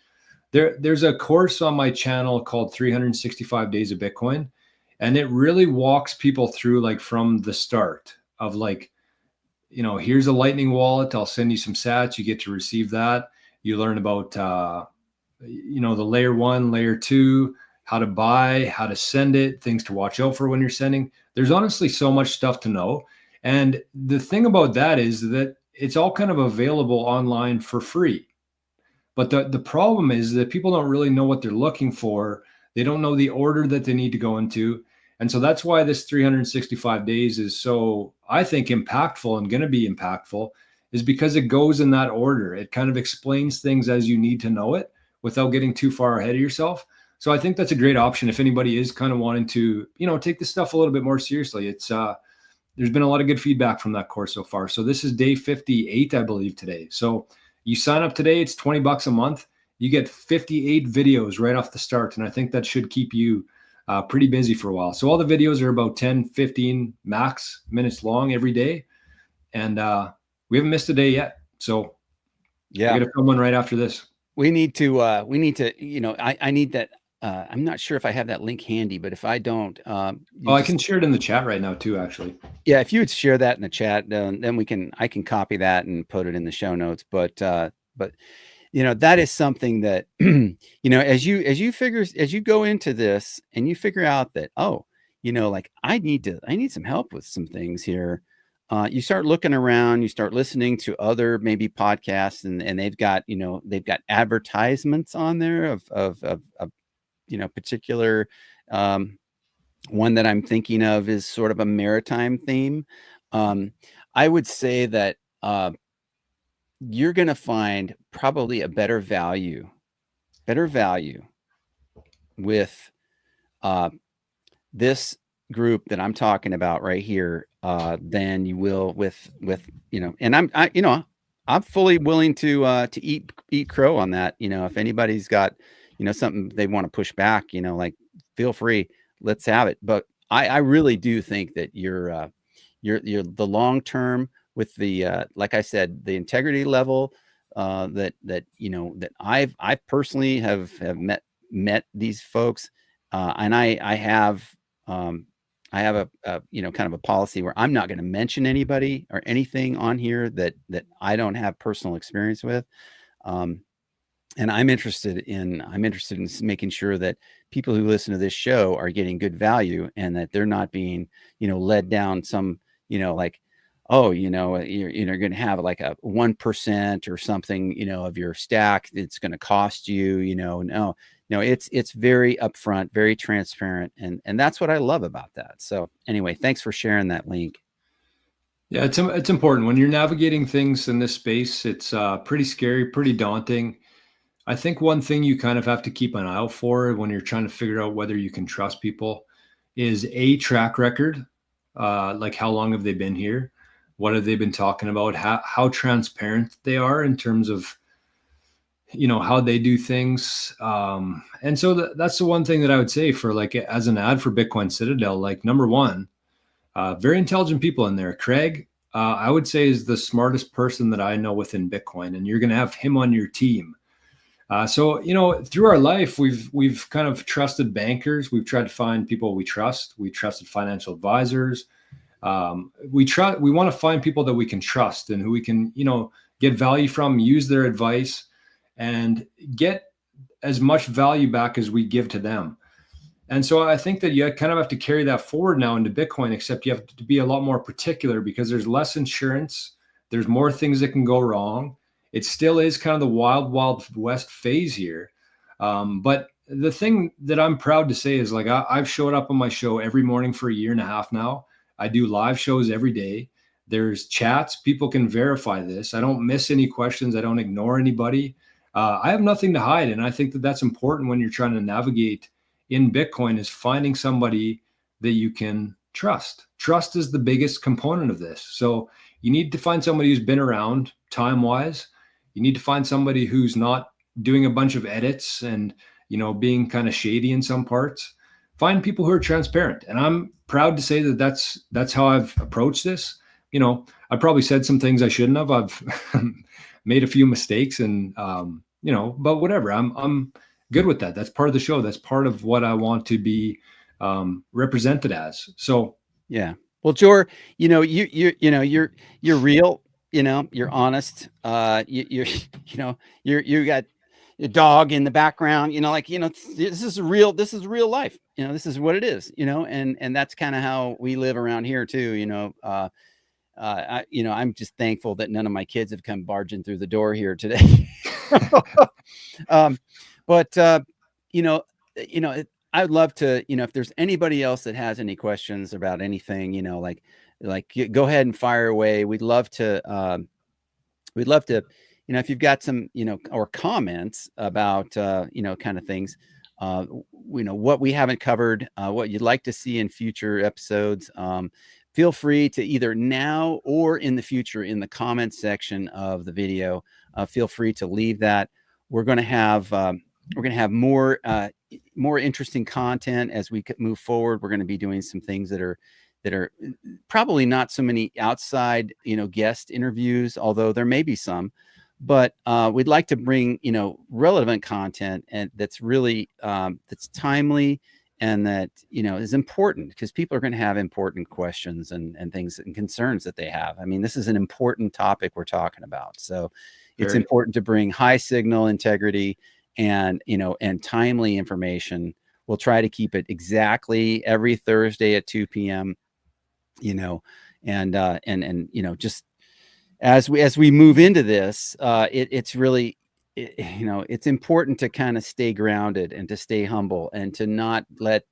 there's a course on my channel called 365 Days of Bitcoin. And it really walks people through like from the start of like, here's a Lightning wallet. I'll send you some sats. You get to receive that. You learn about, the layer 1, layer 2, how to buy, how to send it, things to watch out for when you're sending. There's honestly so much stuff to know. And the thing about that is that it's all kind of available online for free. But the problem is that people don't really know what they're looking for. They don't know the order that they need to go into. And so that's why this 365 days is so, I think, impactful and going to be impactful, is because it goes in that order. It kind of explains things as you need to know it without getting too far ahead of yourself. So I think that's a great option if anybody is kind of wanting to, take this stuff a little bit more seriously. It's there's been a lot of good feedback from that course so far. So this is day 58, I believe, today. So you sign up today, it's $20 a month. You get 58 videos right off the start. And I think that should keep you pretty busy for a while. So all the videos are about 10, 15 max minutes long every day. And we haven't missed a day yet. So yeah, I got to film one right after this. we need to, I need that. I'm not sure if I have that link handy, but if I don't, I can share it in the chat right now too, actually. Yeah, if you would share that in the chat, then I can copy that and put it in the show notes. But that is something that as you go into this and you figure out that, like I need some help with some things here. You start looking around, you start listening to other maybe podcasts, and they've got advertisements on there of particular. One that I'm thinking of is sort of a maritime theme. I would say that you're going to find probably a better value with this group that I'm talking about right here than you will with and I'm fully willing to eat crow on that. If anybody's got something they want to push back, like feel free, let's have it. But I really do think that you're the long term with the like I said, the integrity level that I personally have met these folks, and I have a kind of a policy where I'm not going to mention anybody or anything on here that I don't have personal experience with. And I'm interested in making sure that people who listen to this show are getting good value, and that they're not being, led down some, like, you're going to have like a 1% or something, of your stack. It's going to cost you, no, it's very upfront, very transparent. And that's what I love about that. So anyway, thanks for sharing that link. Yeah, it's important when you're navigating things in this space. It's pretty scary, pretty daunting. I think one thing you kind of have to keep an eye out for when you're trying to figure out whether you can trust people is a track record. Like, how long have they been here? What have they been talking about? How transparent they are in terms of, how they do things. And so that's the one thing that I would say for, like, as an ad for Bitcoin Citadel, like, number one, very intelligent people in there. Craig, I would say, is the smartest person that I know within Bitcoin, and you're going to have him on your team. So, through our life, we've kind of trusted bankers. We've tried to find people we trust. We trusted financial advisors. We want to find people that we can trust and who we can, get value from, use their advice, and get as much value back as we give to them. And so I think that you kind of have to carry that forward now into Bitcoin, except you have to be a lot more particular because there's less insurance. There's more things that can go wrong. It still is kind of the wild, wild west phase here. But the thing that I'm proud to say is, like, I've showed up on my show every morning for a year and a half now. I do live shows every day. There's chats. People can verify this. I don't miss any questions. I don't ignore anybody. I have nothing to hide. And I think that that's important when you're trying to navigate in Bitcoin, is finding somebody that you can trust. Trust is the biggest component of this. So you need to find somebody who's been around time-wise. You need to find somebody who's not doing a bunch of edits and, being kind of shady in some parts. Find people who are transparent. And I'm proud to say that that's how I've approached this. I probably said some things I shouldn't have. I've made a few mistakes and, but whatever, I'm good with that. That's part of the show. That's part of what I want to be represented as. So, yeah. Well, Jor, you're real, you're honest. You got a dog in the background, this is real life. This is what it is, and that's kind of how we live around here too. I'm just thankful that none of my kids have come barging through the door here today. um, but you know, I'd love to, if there's anybody else that has any questions about anything, go ahead and fire away. We'd love to, if you've got some, or comments about, kind of things, what we haven't covered, what you'd like to see in future episodes. Feel free to either now or in the future in the comments section of the video. Feel free to leave that. We're going to have more interesting content as we move forward. We're going to be doing some things that are probably not so many outside, guest interviews, although there may be some. But we'd like to bring, relevant content and that's really that's timely and that, is important, because people are going to have important questions and things and concerns that they have. I mean, this is an important topic we're talking about. So it's important to bring high signal integrity and, and timely information. We'll try to keep it exactly every Thursday at 2 p.m., just as we move into this, it's really, it's important to kind of stay grounded and to stay humble and to not let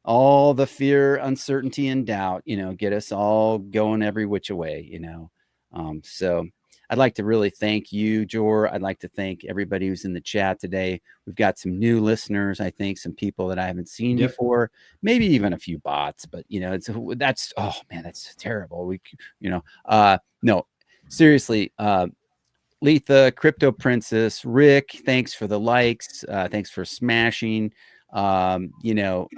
all the fear, uncertainty, and doubt, get us all going every which way, so I'd like to really thank you, Jor. I'd like to thank everybody who's in the chat today. We've got some new listeners, I think, some people that I haven't seen before, maybe even a few bots, but that's terrible. No, seriously, Letha, Crypto Princess, Rick, thanks for the likes. Thanks for smashing. Clean Your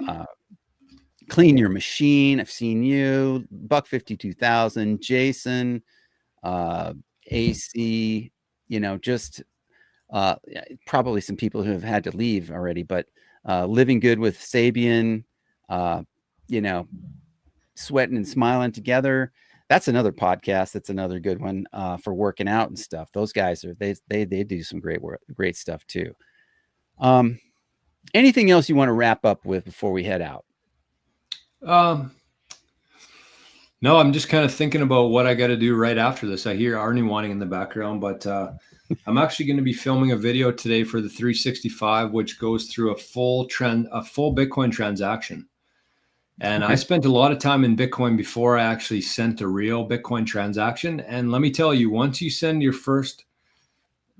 Machine. I've seen you. Buck 52,000. Jason, AC, probably some people who have had to leave already, but Living Good with Sabian, Sweating and Smiling Together. That's another podcast. That's another good one for working out and stuff. Those guys they do some great work, great stuff too. Anything else you want to wrap up with before we head out? No, I'm just kind of thinking about what I got to do right after this. I hear Arnie whining in the background, but I'm actually going to be filming a video today for the 365, which goes through a full Bitcoin transaction. And I spent a lot of time in Bitcoin before I actually sent a real Bitcoin transaction. And let me tell you, once you send your first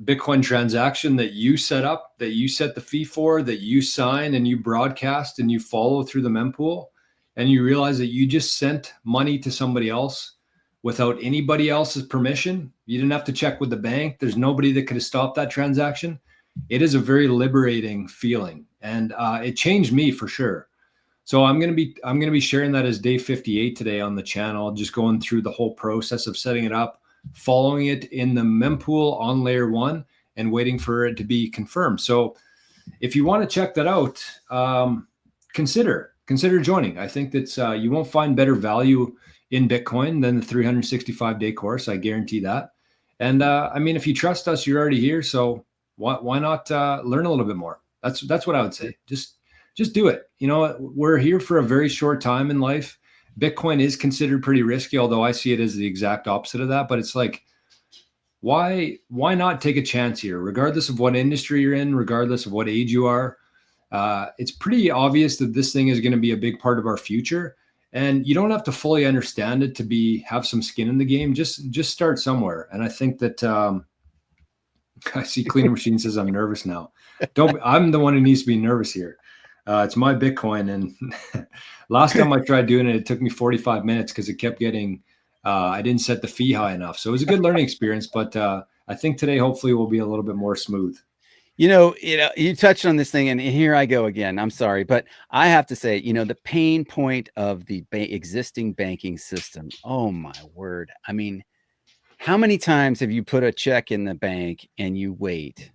Bitcoin transaction that you set up, that you set the fee for, that you sign and you broadcast and you follow through the mempool, and you realize that you just sent money to somebody else without anybody else's permission, you didn't have to check with the bank. There's nobody that could have stopped that transaction. It is a very liberating feeling, and it changed me for sure. So I'm going to be sharing that as day 58 today on the channel, just going through the whole process of setting it up, following it in the mempool on layer 1, and waiting for it to be confirmed. So if you want to check that out, consider joining. I think that you won't find better value in Bitcoin than the 365-day course. I guarantee that. And I mean, if you trust us, you're already here. So why not learn a little bit more? That's what I would say. Just do it. We're here for a very short time in life. Bitcoin is considered pretty risky, although I see it as the exact opposite of that. But it's like, why not take a chance here, regardless of what industry you're in, regardless of what age you are? It's pretty obvious that this thing is going to be a big part of our future, and you don't have to fully understand it to have some skin in the game. Just start somewhere. And I think that I see Cleaner Machine says I'm nervous now. I'm the one who needs to be nervous here. It's my Bitcoin, and last time I tried doing it, it took me 45 minutes because it kept getting. I didn't set the fee high enough, so it was a good learning experience. But I think today, hopefully, will be a little bit more smooth. You touched on this thing, and here I go again. I'm sorry, but I have to say, the pain point of the existing banking system. Oh my word. I mean, how many times have you put a check in the bank and you wait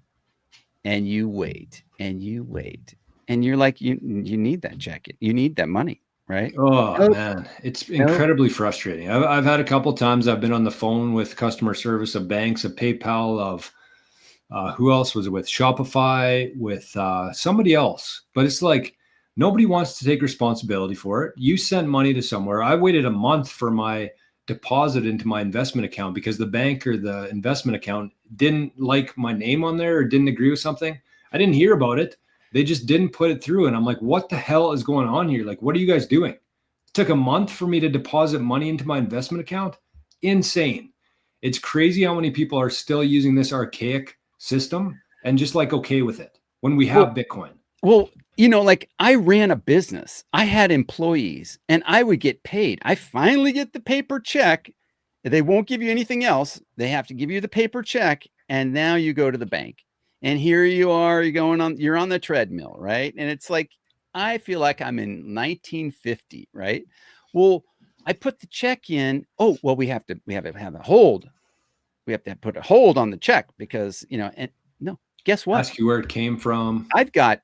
and you wait and you wait, and you're like, you need that check. You need that money, right? Oh man, it's incredibly frustrating. I've had a couple of times I've been on the phone with customer service of banks, of PayPal, of who else was it with? Shopify, with somebody else. But it's like Nobody wants to take responsibility for it. You sent money to somewhere. I waited a month for my deposit into my investment account because the bank or the investment account didn't like my name on there or didn't agree with something. I didn't hear about it. They just didn't put it through. And I'm like, what the hell is going on here? Like, what are you guys doing? It took a month for me to deposit money into my investment account. Insane. It's crazy how many people are still using this archaic system and just like okay with it when we have Bitcoin. Well, you know, like I ran a business, I had employees, and I would get paid. I finally get the paper check. They won't give you anything else. They have to give you the paper check. And now you go to the bank and here you are, you're on the treadmill, right? And it's like, I feel like I'm in 1950, right? Well, I put the check in. Oh, well, we have to have a hold. We have to put a hold on the check because, you know, and no, guess what? Ask you where it came from. I've got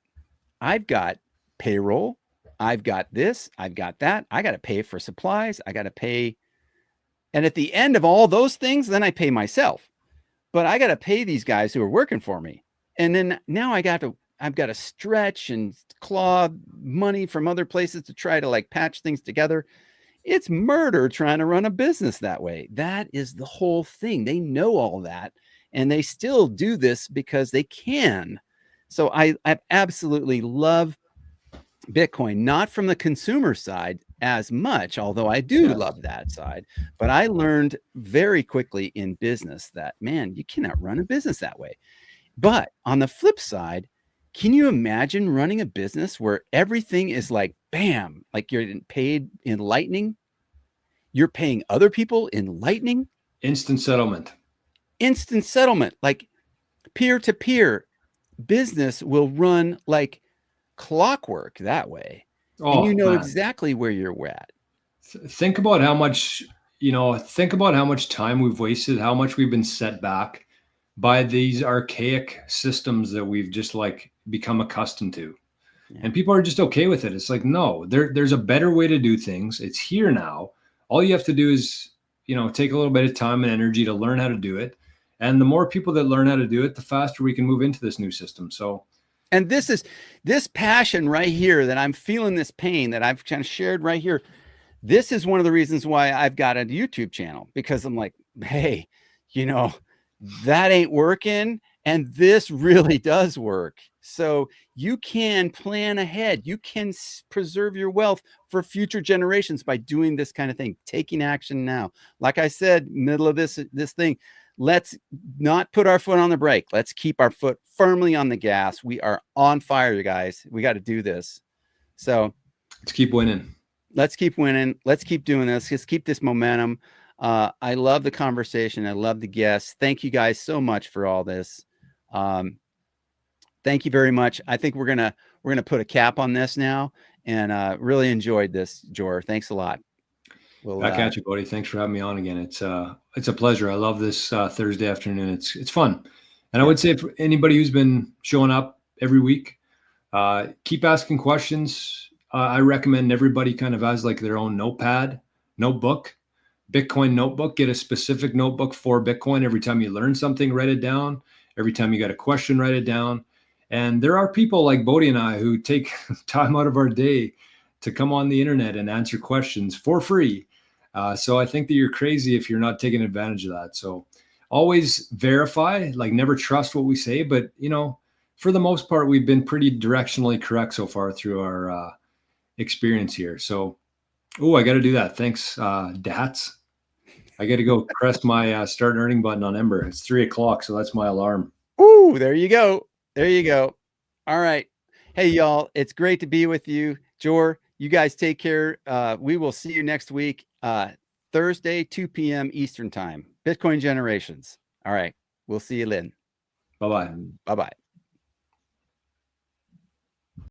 payroll. I've got this. I've got that. I got to pay for supplies. I got to pay. And at the end of all those things, then I pay myself. But I got to pay these guys who are working for me. And then now I've got to stretch and claw money from other places to try to like patch things together. It's murder trying to run a business that way. That is the whole thing. They know all that and they still do this because they can. So I absolutely love Bitcoin, not from the consumer side as much, although I do love that side. But I learned very quickly in business that, man, you cannot run a business that way. But on the flip side, can you imagine running a business where everything is like, bam, like you're paid in Lightning? You're paying other people in Lightning? Instant settlement. Instant settlement, like peer-to-peer. Business will run like clockwork that way. Oh, and you know man. exactly where you're at. Think about how much, think about how much time we've wasted, how much we've been set back by these archaic systems that we've just like become accustomed to. Yeah. And people are just okay with it. It's like, no, there's a better way to do things. It's here now. All you have to do is, take a little bit of time and energy to learn how to do it. And the more people that learn how to do it, the faster we can move into this new system. So, and this passion right here that I'm feeling, this pain that I've kind of shared right here. This is one of the reasons why I've got a YouTube channel, because I'm like, hey, that ain't working. And this really does work. So you can plan ahead. You can preserve your wealth for future generations by doing this kind of thing, taking action now. Like I said, middle of this thing, let's not put our foot on the brake. Let's keep our foot firmly on the gas. We are on fire, you guys. We got to do this. So let's keep winning. Let's keep winning. Let's keep doing this. Let's keep this momentum. I love the conversation. I love the guests. Thank you guys so much for all this. Thank you very much. I think we're gonna put a cap on this now, and really enjoyed this, Jor. Thanks a lot. Back at you, buddy. Thanks for having me on again. It's a pleasure. I love this Thursday afternoon. It's fun, and I would say for anybody who's been showing up every week, keep asking questions. I recommend everybody kind of has like their own notebook, Bitcoin notebook. Get a specific notebook for Bitcoin. Every time you learn something, write it down. Every time you got a question, write it down. And there are people like Bodhi and I who take time out of our day to come on the internet and answer questions for free. So I think that you're crazy if you're not taking advantage of that. So always verify, like never trust what we say. But, for the most part, we've been pretty directionally correct so far through our experience here. So, I got to do that. Thanks, Dats. I got to go press my start earning button on Ember. It's 3:00, so that's my alarm. Ooh, there you go. There you go. All right. Hey, y'all. It's great to be with you. Jor, you guys take care. We will see you next week, Thursday, 2 p.m. Eastern time. Bitcoin Generations. All right. We'll see you then. Bye-bye. Bye-bye.